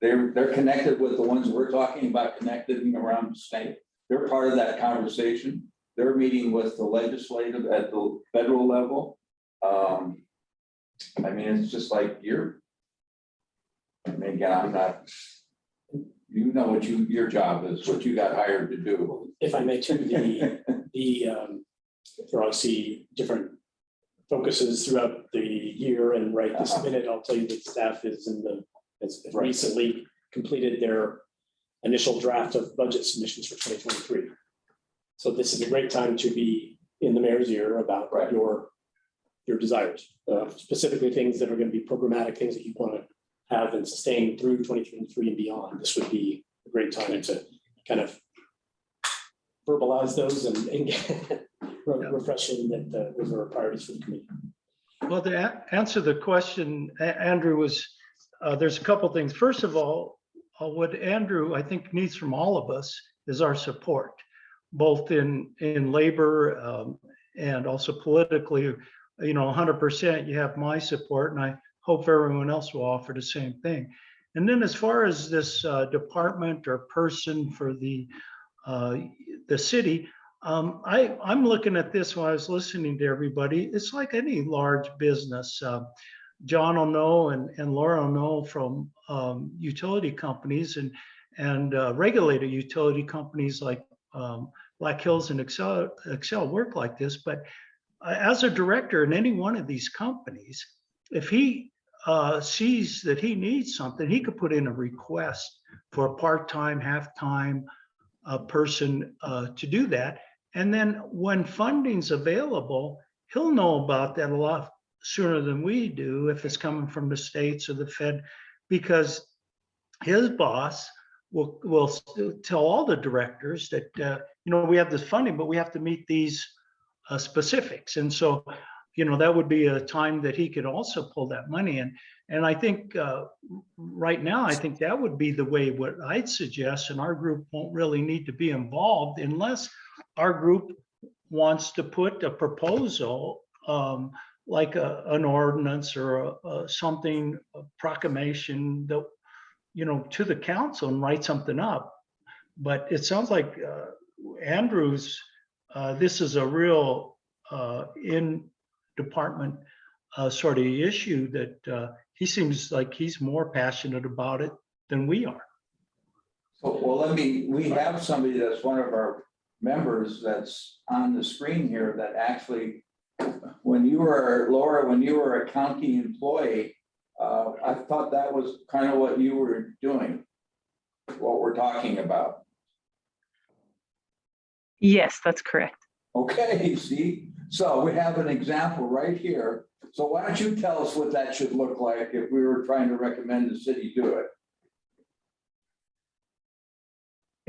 They're connected with the ones we're talking about, connected around the state. They're part of that conversation. They're meeting with the legislative at the federal level. I mean, it's just like again, I'm not, what your job is, what you got hired to do. If I may, too, there are obviously different focuses throughout the year, and right this minute, I'll tell you that staff has recently completed their initial draft of budget submissions for 2023. So this is a great time to be in the mayor's ear about your desires, specifically things that are going to be programmatic, things that you want to have and sustain through 2023 and beyond. This would be a great time to kind of verbalize those and get refreshing that those are priorities for the committee. Well, to answer the question, Andrew, was there's a couple things. First of all, what Andrew, I think, needs from all of us is our support, both in labor and also politically. 100%, you have my support, and I hope everyone else will offer the same thing. And then as far as this department or person for the city, I'm looking at this when I was listening to everybody. It's like any large business. John will know and Laura will know from utility companies and regulated utility companies like Black Hills and Excel work like this. But as a director in any one of these companies, if he sees that he needs something, he could put in a request for a part-time, half-time person to do that. And then when funding's available, he'll know about that a lot sooner than we do if it's coming from the states or the Fed, because his boss will tell all the directors that, we have this funding, but we have to meet these specifics. And so, that would be a time that he could also pull that money in. And I think right now, I think that would be the way what I'd suggest. And our group won't really need to be involved unless our group wants to put a proposal like an ordinance or something, a proclamation that, to the council and write something up. But it sounds like Andrew's, this is a real in department sort of issue that he seems like he's more passionate about it than we are. Well, we have somebody that's one of our members that's on the screen here that actually, when you were, Laura, when you were a county employee, I thought that was kind of what you were doing, what we're talking about. Yes, that's correct. Okay, see, so we have an example right here. So why don't you tell us what that should look like if we were trying to recommend the city do it?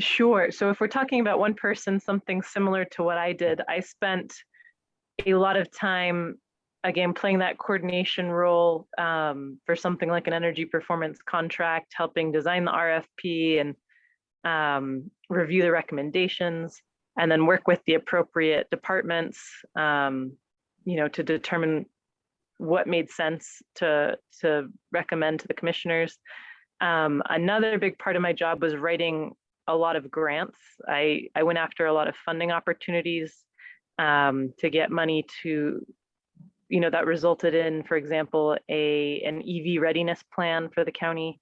Sure. So if we're talking about one person, something similar to what I did, I spent a lot of time, again, playing that coordination role for something like an energy performance contract, helping design the RFP and review the recommendations, and then work with the appropriate departments, to determine what made sense to recommend to the commissioners. Another big part of my job was writing a lot of grants. I went after a lot of funding opportunities to get money to, that resulted in, for example, an EV readiness plan for the county.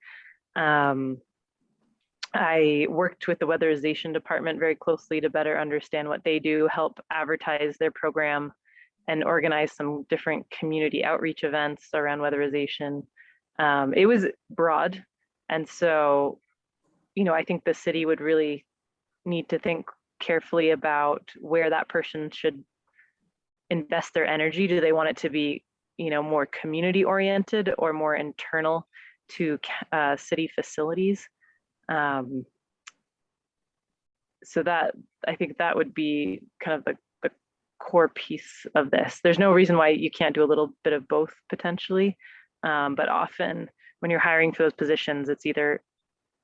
I worked with the weatherization department very closely to better understand what they do, help advertise their program, and organize some different community outreach events around weatherization. It was broad. And so, I think the city would really need to think carefully about where that person should invest their energy. Do they want it to be, more community oriented or more internal to city facilities? So that, I think that would be kind of the core piece of this. There's no reason why you can't do a little bit of both potentially, but often when you're hiring for those positions, it's either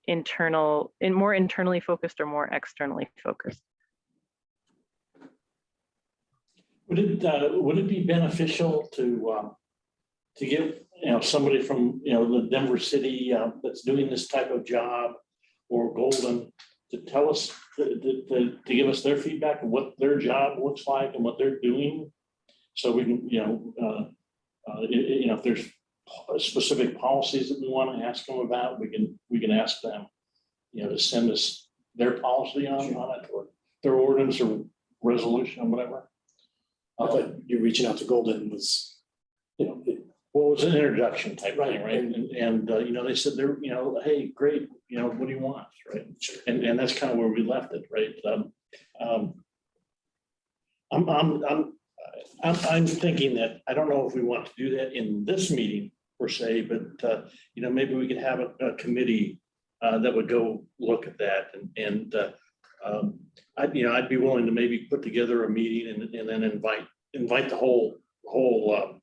more internally focused or more externally focused. Would it be beneficial to get, somebody from, the Denver city that's doing this type of job, or Golden, to tell us, to give us their feedback of what their job looks like and what they're doing? So we can, if there's specific policies that we want to ask them about, we can ask them, to send us their policy on it, or their ordinance or resolution or whatever. I thought you reaching out to Golden was, Well, it was an introduction type thing, right? And they said they're, hey, great, what do you want, right? And that's kind of where we left it, right? I'm thinking that, I don't know if we want to do that in this meeting per se, but maybe we could have a committee that would go look at that, and I'd be willing to maybe put together a meeting and then invite the whole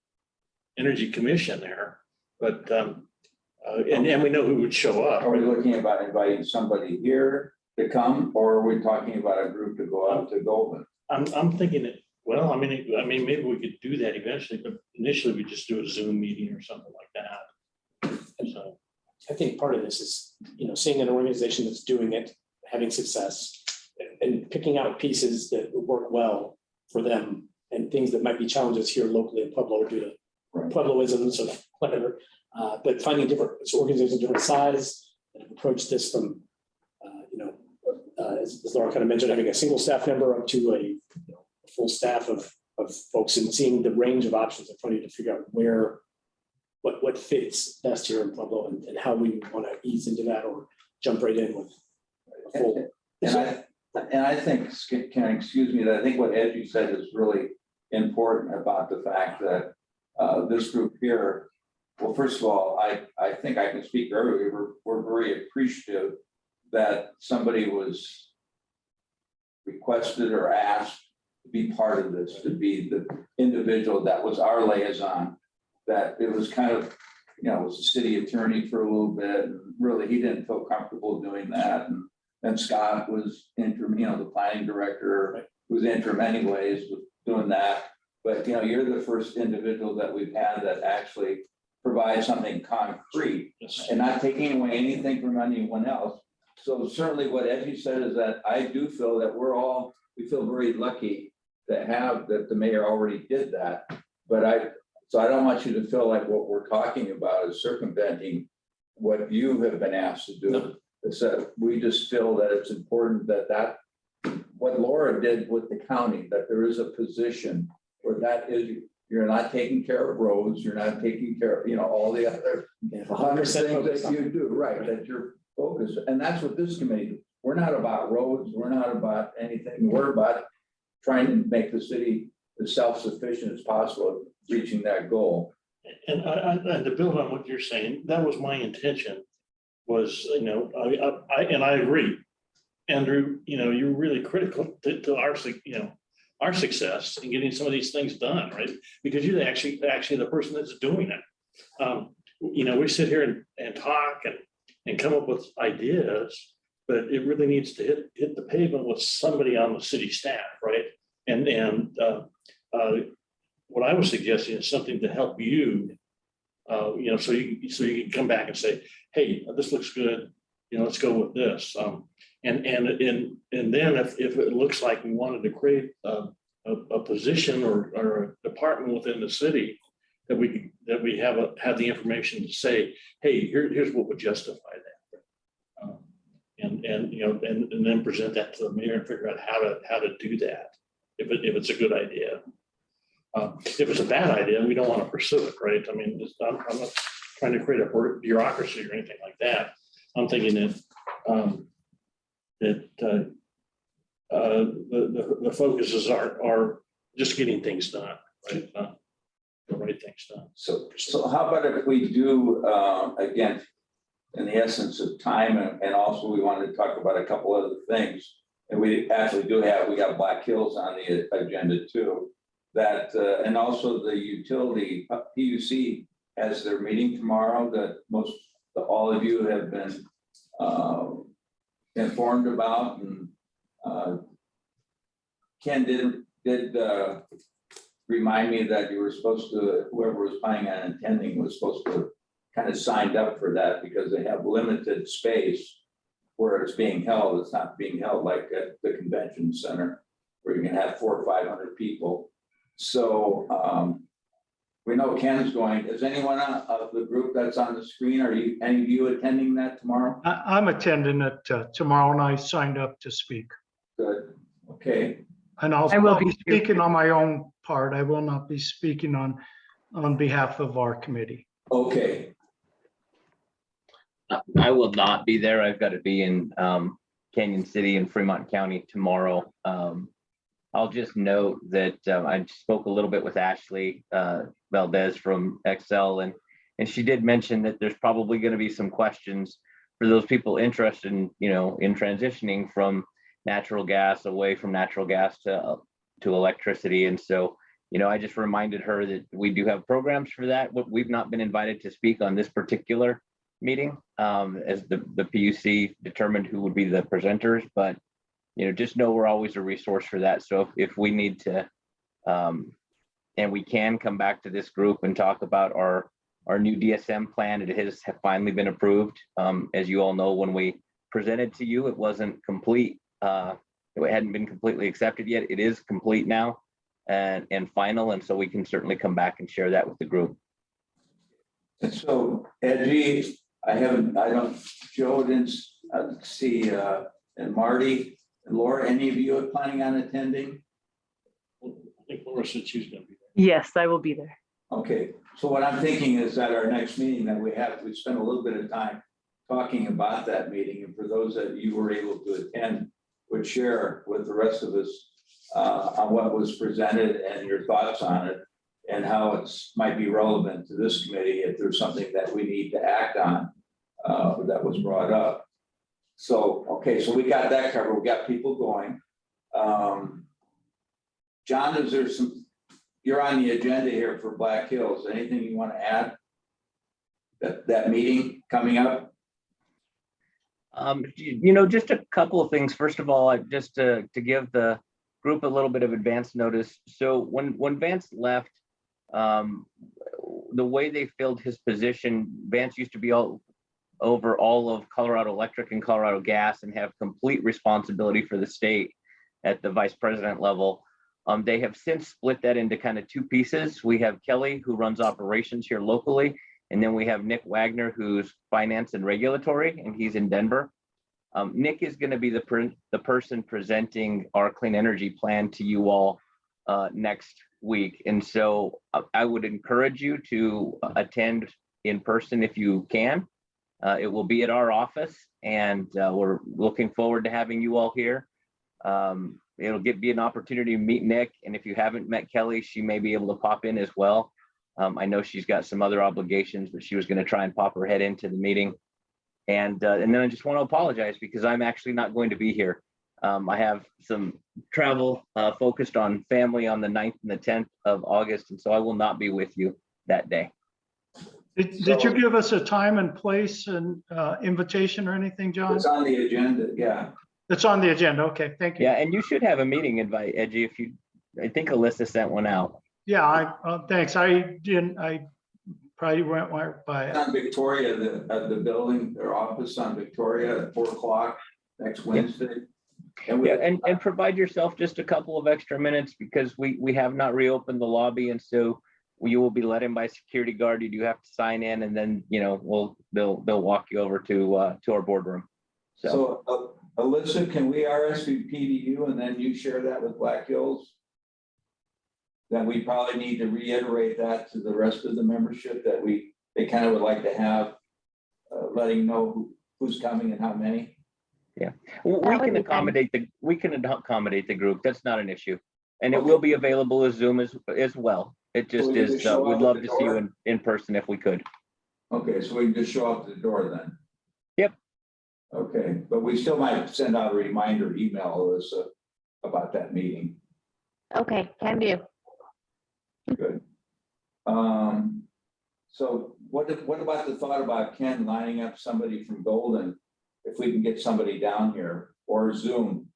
Energy Commission there, but and we know who would show up. Are we looking about inviting somebody here to come, or are we talking about a group to go out to Golden? I'm thinking that, well, I mean, maybe we could do that eventually, but initially we just do a Zoom meeting or something like that. So I think part of this is, seeing an organization that's doing it, having success, and picking out pieces that work well for them, and things that might be challenges here locally in Pueblo due to Puebloisms or whatever. But finding different organizations, different size, and approach this from, as Laura kind of mentioned, having a single staff member up to a full staff of folks, and seeing the range of options in front of you to figure out what fits best here in Pueblo, and how we want to ease into that or jump right in with a full. And I think, can I excuse me, that I think what Edgy said is really important about the fact that this group here, well, first of all, I think I can speak for everybody. We're very appreciative that somebody was requested or asked to be part of this, to be the individual that was our liaison. That it was kind of, was the city attorney for a little bit, and really he didn't feel comfortable doing that. And then Scott was interim, the planning director, who was interim anyways, was doing that. But you're the first individual that we've had that actually provides something concrete, and not taking away anything from anyone else. So certainly what Edgy said is that I do feel that we feel very lucky to have that the mayor already did that. But so I don't want you to feel like what we're talking about is circumventing what you have been asked to do. No. It's that we just feel that it's important that what Laura did with the county, that there is a position where that is you're not taking care of roads, you're not taking care of, all the other 100 things that you do, right, that you're focused. And that's what this committee, we're not about roads, we're not about anything, we're about trying to make the city as self-sufficient as possible, reaching that goal. And and to build on what you're saying, that was my intention, was, I agree. Andrew, you're really critical to our success in getting some of these things done, right? Because you're actually the person that's doing it. We sit here and talk and come up with ideas, but it really needs to hit the pavement with somebody on the city staff, right? And what I was suggesting is something to help you, so you can come back and say, hey, this looks good, let's go with this. And then if it looks like we wanted to create a position or a department within the city that we have the information to say, hey, here's what would justify that. And then present that to the mayor and figure out how to do that if it's a good idea. If it's a bad idea, we don't want to pursue it, right? I mean, I'm not trying to create a bureaucracy or anything like that. I'm thinking that the focuses are just getting things done, right? The right things done. So how about if we do, again, in the essence of time, and also we wanted to talk about a couple other things. And we actually we got Black Hills on the agenda too. That, and also the utility, PUC has their meeting tomorrow that all of you have been informed about. And Ken did remind me that you were supposed to, whoever was planning on attending was supposed to kind of signed up for that because they have limited space where it's being held. It's not being held like at the convention center where you can have 400 or 500 people. So we know Ken's going. Is anyone of the group that's on the screen? Are any of you attending that tomorrow? I'm attending it tomorrow and I signed up to speak. Good. Okay. And I will I'll be be speaking on my own part. I will not be speaking on behalf of our committee. Okay. I will not be there. I've got to be in Canyon City in Fremont County tomorrow. I'll just note that I spoke a little bit with Ashley Valdez from Excel, and she did mention that there's probably going to be some questions for those people interested in, in transitioning from natural gas, away from natural gas to electricity. And so, I just reminded her that we do have programs for that. We've not been invited to speak on this particular meeting as the PUC determined who would be the presenters, but just know we're always a resource for that. So if we need to, and we can come back to this group and talk about our new DSM plan. It has finally been approved. As you all know, when we presented to you, it wasn't complete. It hadn't been completely accepted yet. It is complete now and final. And so we can certainly come back and share that with the group. And so, Edgy, Joe didn't see, and Marty and Laura, any of you are planning on attending? I think Laura said she's going to be there. Yes, I will be there. Okay, so what I'm thinking is that our next meeting that we spent a little bit of time talking about that meeting, and for those that you were able to attend, would share with the rest of us on what was presented and your thoughts on it, and how it's might be relevant to this committee if there's something that we need to act on that was brought up. So, okay, so we got that covered. We got people going. John, is there you're on the agenda here for Black Hills. Anything you want to add? That meeting coming up? Just a couple of things. First of all, just to give the group a little bit of advance notice. So when Vance left, the way they filled his position, Vance used to be over all of Colorado Electric and Colorado Gas and have complete responsibility for the state at the vice president level. They have since split that into kind of two pieces. We have Kelly, who runs operations here locally, and then we have Nick Wagner, who's finance and regulatory, and he's in Denver. Nick is going to be the person presenting our clean energy plan to you all next week. And so I would encourage you to attend in person if you can. It will be at our office, and we're looking forward to having you all here. It'll be an opportunity to meet Nick, and if you haven't met Kelly, she may be able to pop in as well. I know she's got some other obligations, but she was going to try and pop her head into the meeting. And then I just want to apologize because I'm actually not going to be here. I have some travel focused on family on the 9th and the 10th of August, and so I will not be with you that day. Did you give us a time and place and invitation or anything, John? It's on the agenda, yeah. It's on the agenda. Okay, thank you. Yeah, and you should have a meeting invite, Edgy, I think Alyssa sent one out. Yeah, thanks. I probably went by It's it. on Victoria, the building, their office on Victoria at 4 o'clock next Wednesday. Yeah, and provide yourself just a couple of extra minutes because we have not reopened the lobby, and so you will be let in by security guard. You do have to sign in, and then they'll walk you over to our boardroom. So Alyssa, can we RSVP to you and then you share that with Black Hills? Then we probably need to reiterate that to the rest of the membership that they kind of would like to have, letting know who's coming and how many. Yeah, That we would can be fine. accommodate the group. That's not an issue, and it will be available as Zoom as well. It just So we is. just show We'd up love at to the see you door? in person if we could. Okay, so we can just show up at the door then. Yep. Okay, but we still might send out a reminder email, Alyssa, about that meeting. Okay, can do. Good. So what about the thought about Ken lining up somebody from Golden, if we can get somebody down here, or Zoom?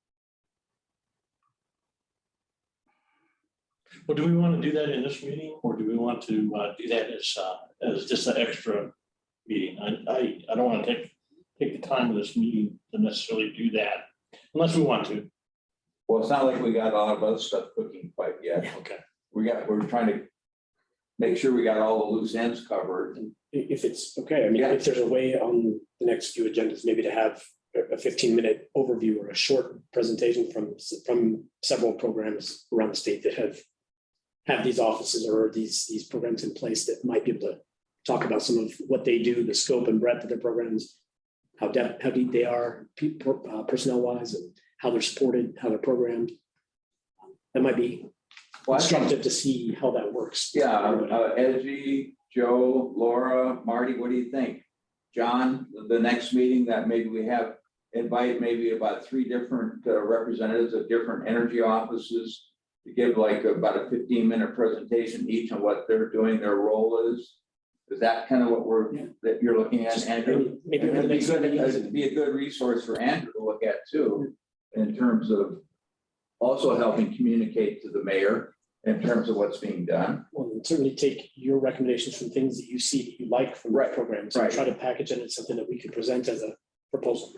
Well, do we want to do that in this meeting, or do we want to do that as just an extra meeting? I don't want to take the time of this meeting to necessarily do that, unless we want to. Well, it's not like we got a lot of other stuff cooking quite yet. Okay. We're trying to make sure we got all the loose ends covered. If it's okay, I mean, Yeah. if there's a way on the next few agendas, maybe to have a 15-minute overview or a short presentation from several programs around the state that have these offices or these programs in place that might be able to talk about some of what they do, the scope and breadth of their programs, how deep they are personnel wise, and how they're supported, how they're programmed. That might be Well, I think- instructive to see how that works. Yeah, Edgy, Joe, Laura, Marty, what do you think? John, the next meeting that maybe we have, invite maybe about 3 different representatives of different energy offices to give like about a 15-minute presentation each on what they're doing, their role is. Is that kind of what that you're looking at, Andrew? Maybe And over the next few meetings. it'd be a good resource for Andrew to look at too, in terms of also helping communicate to the mayor in terms of what's being done. Well, and certainly take your recommendations from things that you see that you like from the Right, programs and right. try to package it into something that we could present as a proposal.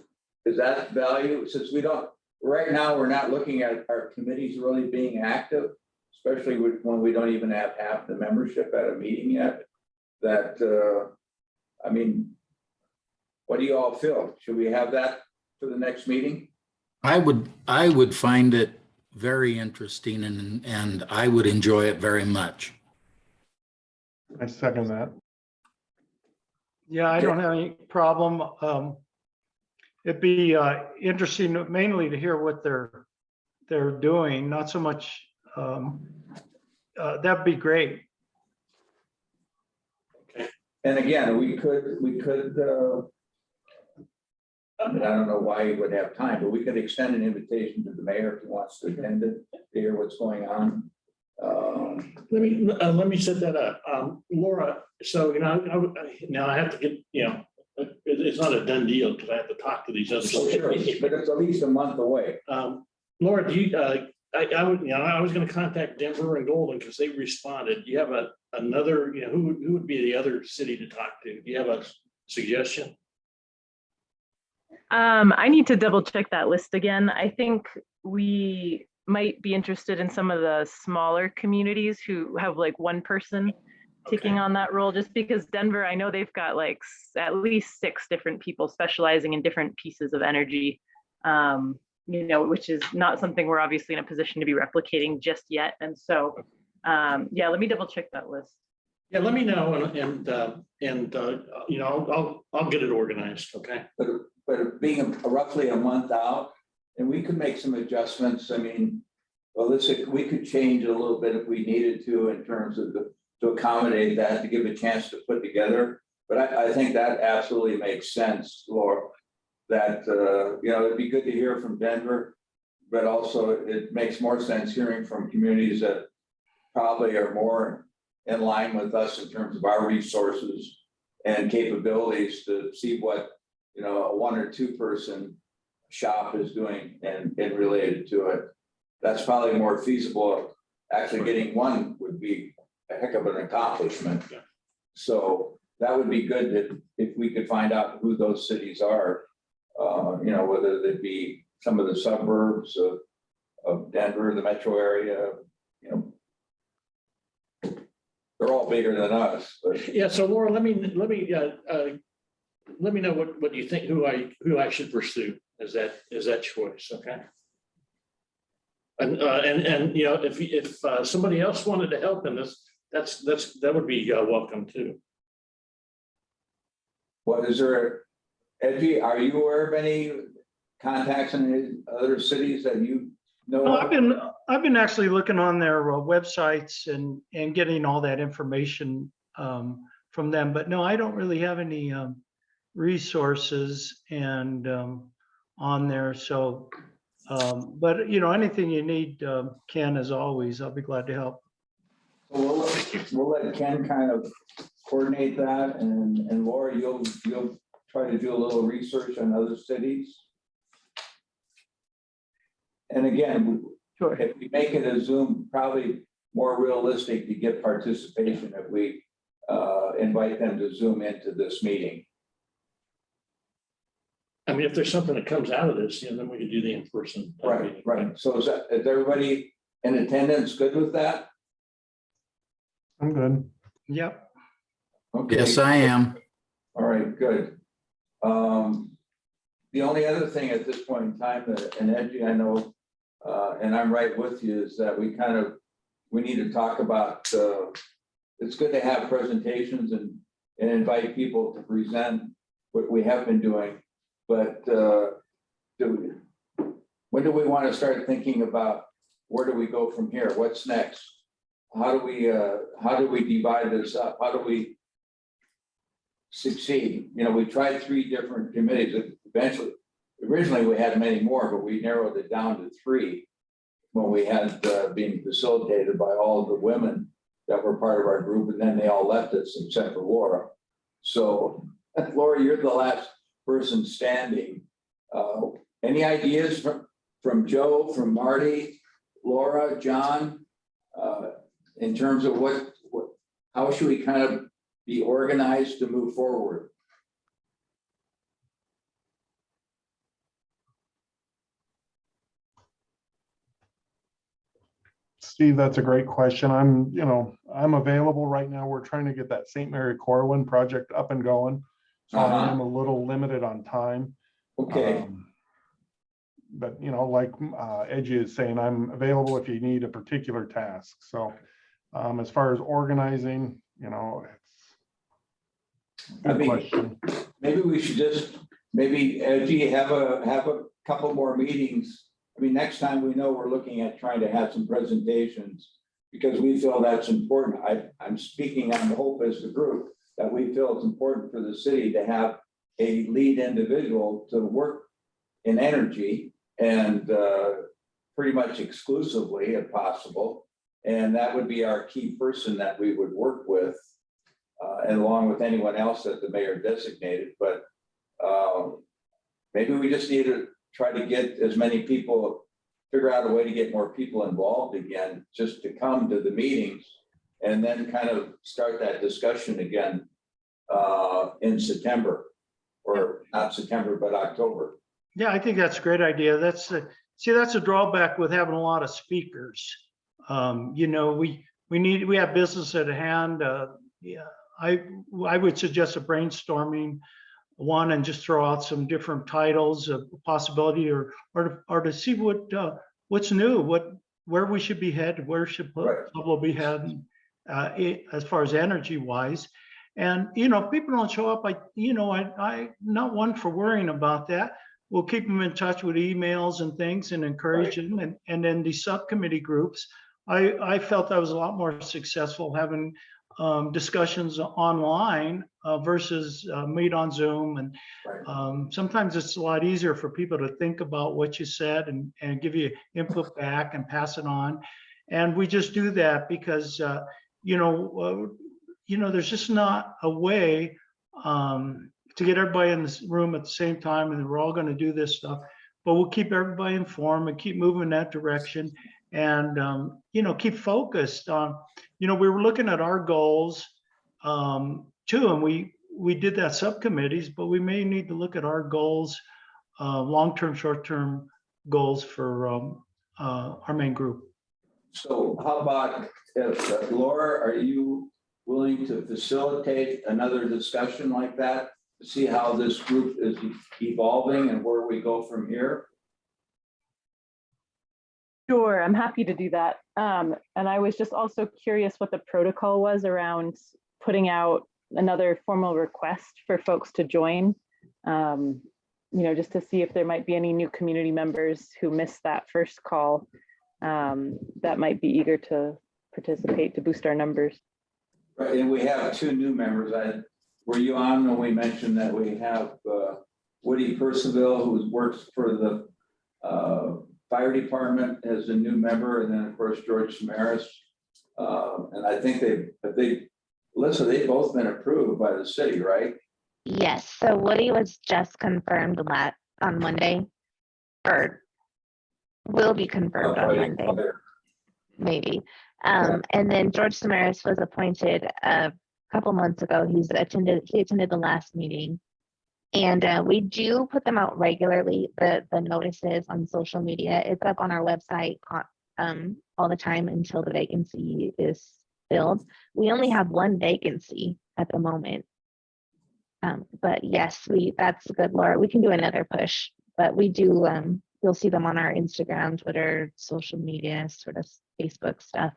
Is that value, since we don't, right now, we're not looking at our committees really being active, especially when we don't even have half the membership at a meeting yet, that, I mean, what do you all feel? Should we have that for the next meeting? I would find it very interesting and I would enjoy it very much. I second that. Yeah, I don't have any problem. It'd be interesting mainly to hear what they're doing, not so much, that'd be great. And again, we could, I don't know why he would have time, but we could extend an invitation to the mayor if he wants to attend it, to hear what's going on. Let me set that up. Laura, so, now I have to get, it's not a done deal because I have to talk to these other. Sure, but it's at least a month away. Laura, do you, I was gonna contact Denver and Golden because they responded. Do you have another, who would be the other city to talk to? Do you have a suggestion? I need to double check that list again. I think we might be interested in some of the smaller communities who have like one person taking on that role, just because Denver, I know they've got like at least 6 different people specializing in different pieces of energy, which is not something we're obviously in a position to be replicating just yet. And so Yeah, let me double check that list. Yeah, let me know you know, I'll get it organized, okay? But being roughly a month out, and we could make some adjustments. I mean, well, listen, we could change it a little bit if we needed to in terms of to accommodate that, to give a chance to put together. But I think that absolutely makes sense, Laura, that, you know, it'd be good to hear from Denver, but also it makes more sense hearing from communities that probably are more in line with us in terms of our resources and capabilities to see what, you know, a 1 or 2 person shop is doing and related to it. That's probably more feasible. Actually, getting one would be a heck of an accomplishment. Yeah. So that would be good that if we could find out who those cities are, you know, whether they be some of the suburbs of Denver, the metro area, you know. They're all bigger than us, but Yeah, so Laura, let me know what you think, who I should pursue as that choice, okay? And you know, if somebody else wanted to help in this, that would be welcome too. what is there, Edgy, are you aware of any contacts in any other cities that you know? Well, of? I've been actually looking on their websites and getting all that information from them, but no, I don't really have any resources and on there. So, but you know, anything you need, Ken, as always, I'll be glad to help. So we'll let Ken kind of coordinate that, and Laura, you'll try to do a little research on other cities. And again, Sure. if we make it a Zoom, probably more realistic to get participation if we invite them to Zoom into this meeting. I mean, if there's something that comes out of this, you know, then we could do the in-person. Right, right. So is everybody in attendance good with that? I'm good. Yep. Okay. Yes, I am. All right, good. The only other thing at this point in time that, and Edgy, I know, and I'm right with you, is that we need to talk about, it's good to have presentations and invite people to present what we have been doing. But when do we want to start thinking about where do we go from here? What's next? How do we divide this up? How do we succeed? You know, we tried 3 different committees. Originally we had many more, but we narrowed it down to 3 when we had being facilitated by all of the women that were part of our group, and then they all left us except for Laura. So Laura, you're the last person standing. Any ideas from Joe, from Marty, Laura, John, in terms of how should we kind of be organized to move forward? Steve, that's a great question. I'm available right now. We're trying to get that St. Mary Corwin project up and going. So I am a little limited on time. Okay. But you know, like Edgy is saying, I'm available if you need a particular task. So as far as organizing, you know, it's a good question. Maybe we should just, Edgy, have a couple more meetings. I mean, next time we know we're looking at trying to have some presentations because we feel that's important. I'm speaking on the hope as the group that we feel it's important for the city to have a lead individual to work in energy and pretty much exclusively if possible. And that would be our key person that we would work with and along with anyone else that the mayor designated. But maybe we just need to try to get as many people, figure out a way to get more people involved again, just to come to the meetings and then kind of start that discussion again in September, or not September, but October. Yeah, I think that's a great idea. That's a drawback with having a lot of speakers. You know, we have business at hand. Yeah, I would suggest a brainstorming one and just throw out some different titles of possibility or to see what's new, where we should be headed, where should Right. Pueblo be heading, as far as energy wise. And, if people don't show up, I not one for worrying about that. We'll keep them in touch with emails and things and encourage them. And then the subcommittee groups, I felt I was a lot more successful having discussions online versus meet on Zoom. And Right. sometimes it's a lot easier for people to think about what you said and give you input back and pass it on. And we just do that because, there's just not a way to get everybody in this room at the same time, and we're all going to do this stuff. But we'll keep everybody informed and keep moving in that direction, and keep focused on. We were looking at our goals too, and we did that subcommittees, but we may need to look at our goals, long-term, short-term goals for our main group. So how about, Laura, are you willing to facilitate another discussion like that? To see how this group is evolving and where we go from here? Sure, I'm happy to do that. And I was just also curious what the protocol was around putting out another formal request for folks to join. Just to see if there might be any new community members who missed that first call that might be eager to participate to boost our numbers. Right, and we have two new members. Were you on when we mentioned that we have Woody Percival, who works for the fire department as a new member, and then of course George Samaras. And I think Alyssa, they've both been approved by the city, right? Yes, so Woody was just confirmed on Monday, or will be confirmed on Monday, maybe. And then George Samaras was appointed a couple months ago. He attended the last meeting. And we do put them out regularly, the notices on social media. It's up on our website all the time until the vacancy is filled. We only have one vacancy at the moment. But yes, that's good, Laura. We can do another push, but we do, you'll see them on our Instagram, Twitter, social media, sort of Facebook stuff.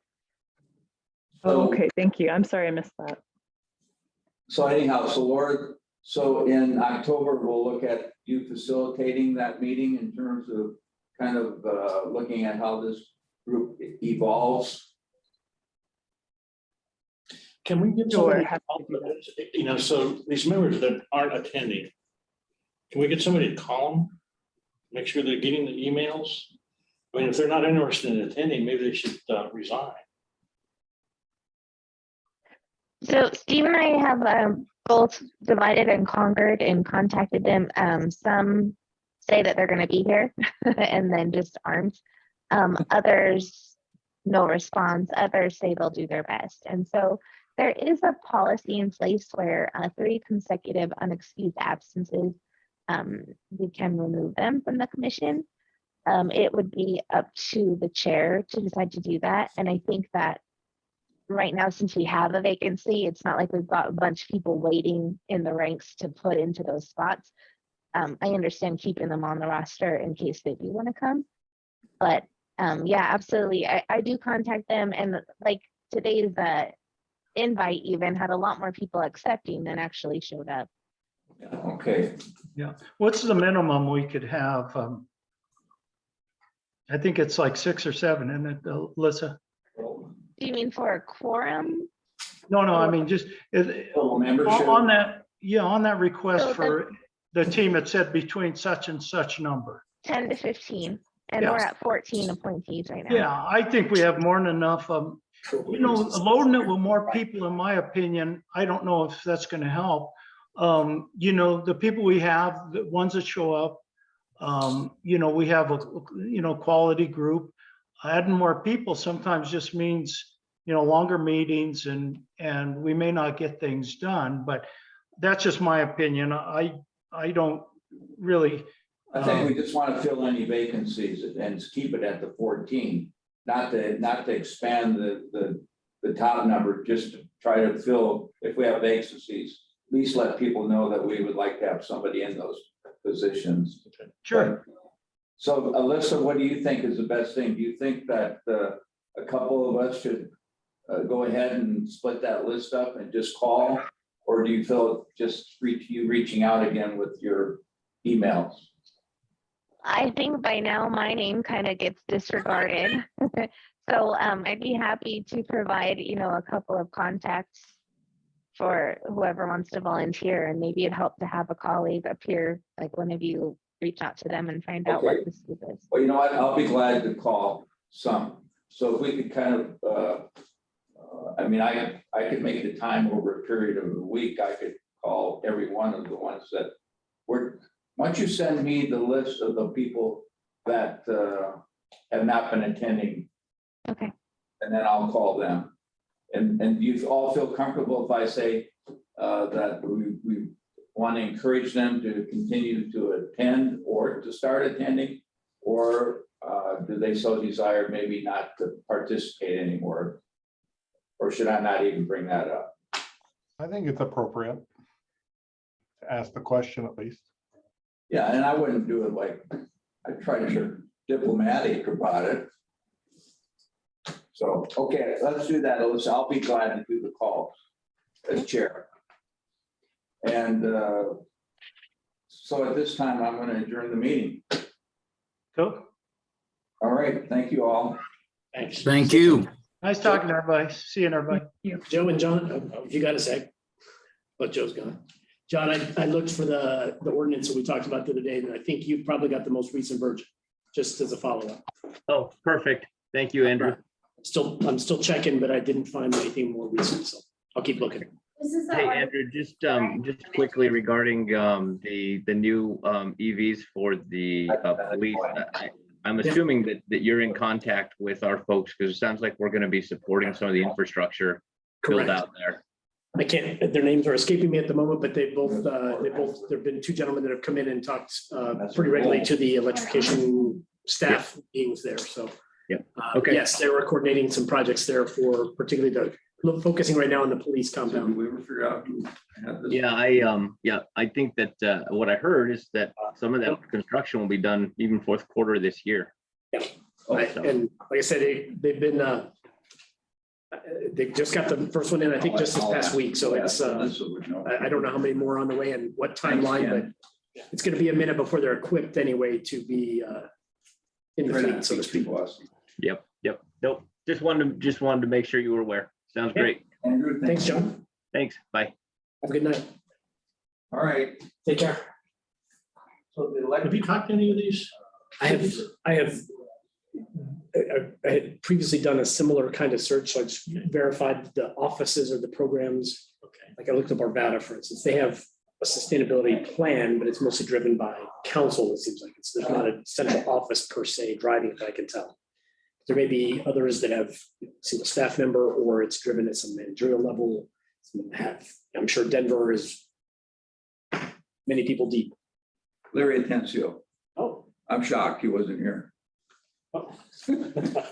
Oh, okay, thank you. I'm sorry I missed that. So anyhow, so Laura, so in October, we'll look at you facilitating that meeting in terms of kind of looking at how this group evolves. Can we get Sure. somebody, so these members that aren't attending, can we get somebody to call them? Make sure they're getting the emails? I mean, if they're not interested in attending, maybe they should resign. So Steve and I have both divided and conquered and contacted them. Some say that they're going to be here and then just aren't. Others, no response. Others say they'll do their best. And so there is a policy in place where 3 consecutive unexcused absences, we can remove them from the commission. It would be up to the chair to decide to do that. And I think that right now, since we have a vacancy, it's not like we've got a bunch of people waiting in the ranks to put into those spots. I understand keeping them on the roster in case they do want to come. But yeah, absolutely. I do contact them, and like today's invite even had a lot more people accepting than actually showed up. Okay. Yeah. What's the minimum we could have? I think it's like 6 or 7, isn't it, Alyssa? Do you mean for a quorum? No, I mean, just Total membership. on that request So for the team, it said between such and such number. 10 to 15, and Yeah. we're at 14 appointees right now. Yeah, I think we have more than enough. Loading it with more people, in my opinion, I don't know if that's going to help. The people we have, the ones that show up, we have a quality group. Adding more people sometimes just means longer meetings, and we may not get things done. But that's just my opinion. I don't really. I think we just want to fill any vacancies and keep it at the 14, not to expand the top number, just to try to fill, if we have vacancies, at least let people know that we would like to have somebody in those positions. Sure. So Alyssa, what do you think is the best thing? Do you think that a couple of us should go ahead and split that list up and just call? Or do you feel just reaching out again with your emails? I think by now my name kind of gets disregarded. So I'd be happy to provide, a couple of contacts for whoever wants to volunteer, and maybe it'd help to have a colleague up here, like one of you reach out to them and find out what Okay. the scoop is. Well, you know what? I'll be glad to call some. So if we could kind of, I could make the time over a period of a week. I could call every one of the ones that were, once you send me the list of the people that have not been attending. Okay. And then I'll call them. And you all feel comfortable if I say that we want to encourage them to continue to attend or to start attending? Or do they so desire maybe not to participate anymore? Or should I not even bring that up? I think it's appropriate to ask the question at least. Yeah, and I wouldn't do it like, I try to be diplomatic about it. So, okay, let's do that, Alyssa. I'll be glad to do the calls as chair. And so at this time, I'm going to adjourn the meeting. Cool. All right, thank you all. Thanks. Thank you. Nice talking to everybody. Seeing everybody. Joe and John, if you got a sec. But Joe's gone. John, I looked for the ordinance that we talked about the other day, and I think you've probably got the most recent version, just as a follow-up. Oh, perfect. Thank you, Andrew. I'm still checking, but I didn't find anything more recent, so I'll keep looking. This is the Hey, one- Andrew, just quickly regarding the new EVs for the police. I'm assuming that you're in contact with our folks, because it sounds like we're going to be supporting some of the infrastructure build Correct. out there. I can't, their names are escaping me at the moment, but there've been two gentlemen that have come in and talked pretty regularly to the electrification staff beings there, so. Yep. Okay. Yes, they were coordinating some projects there for particularly focusing right now on the police Did compound. we ever figure out who had this? Yeah, I think that what I heard is that some of that construction will be done even fourth quarter of this year. Yeah. Right, so- And like I said, they've been, they just got the first one in, I think, just this past week, so it's, Alyssa would know. I don't know how many more are on the way and what timeline, but it's gonna be a minute before they're equipped anyway to be in the fleet, so to speak. Yep. Nope. Just wanted to make sure you were aware. Sounds Yeah. great. Andrew, Thanks, John. Thanks. Bye. Have a good night. All right. Take care. So the Have electric, you talked to any of these? I had previously done a similar kind of search, so I just verified the offices or the programs. Okay. Like I looked up Arvada, for instance, they have a sustainability plan, but it's mostly driven by council, it seems like. There's not a central office per se driving it, I can tell. There may be others that have a single staff member, or it's driven at some managerial level. Some have, I'm sure Denver is many people deep. Larry Atencio. Oh. I'm shocked he wasn't here. Oh.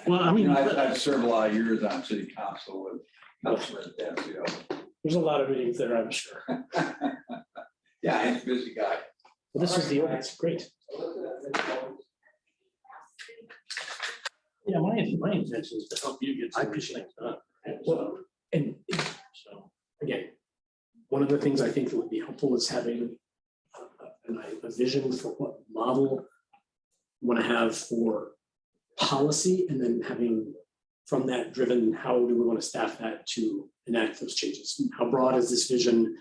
Well, I You mean, know, I've served a lot of years on city council with Councilor Atencio. There's a lot of meetings there, I'm sure. Yeah, he's a busy guy. Well, this is the ordinance, great. yeah, my intention is to help you get some of these things done. Well, and So, again, one of the things I think that would be helpful is having a vision for what model you want to have for policy, and then having from that driven, how do we want to staff that to enact those changes? How broad is this vision?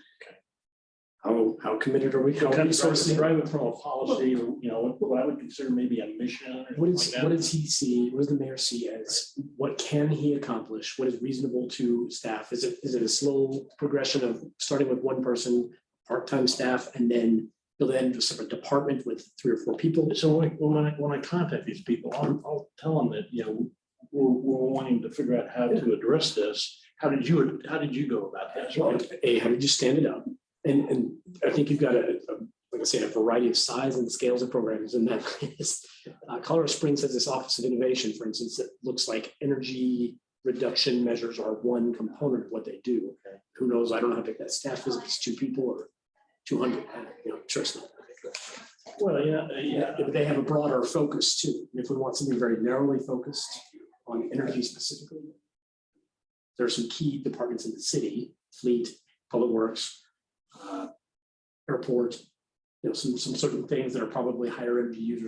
How committed are we? How kind of resources? driving from a policy, what I would consider maybe a mission. or What something like what that. does he see? What does the mayor see as, what can he accomplish? What is reasonable to staff? Is it a slow progression of starting with one person, part-time staff, and then build that into a separate department with 3 or 4 people? So when I contact these people, I'll tell them that, we're wanting to figure out how to address this. How did you go about this? Well, A, how did you stand it up? And I think you've got like I say, a variety of size and scales of programs. And that is, Colorado Springs has this Office of Innovation, for instance, that looks like energy reduction measures are one component of what they do. Okay. Who knows? I don't know how big that staff is, if it's 2 people or 200, sure it's not. Well, yeah. If they have a broader focus too. If we want something very narrowly focused on energy specifically, there are some key departments in the city, fleet, public works, airport, some certain things that are probably higher energy users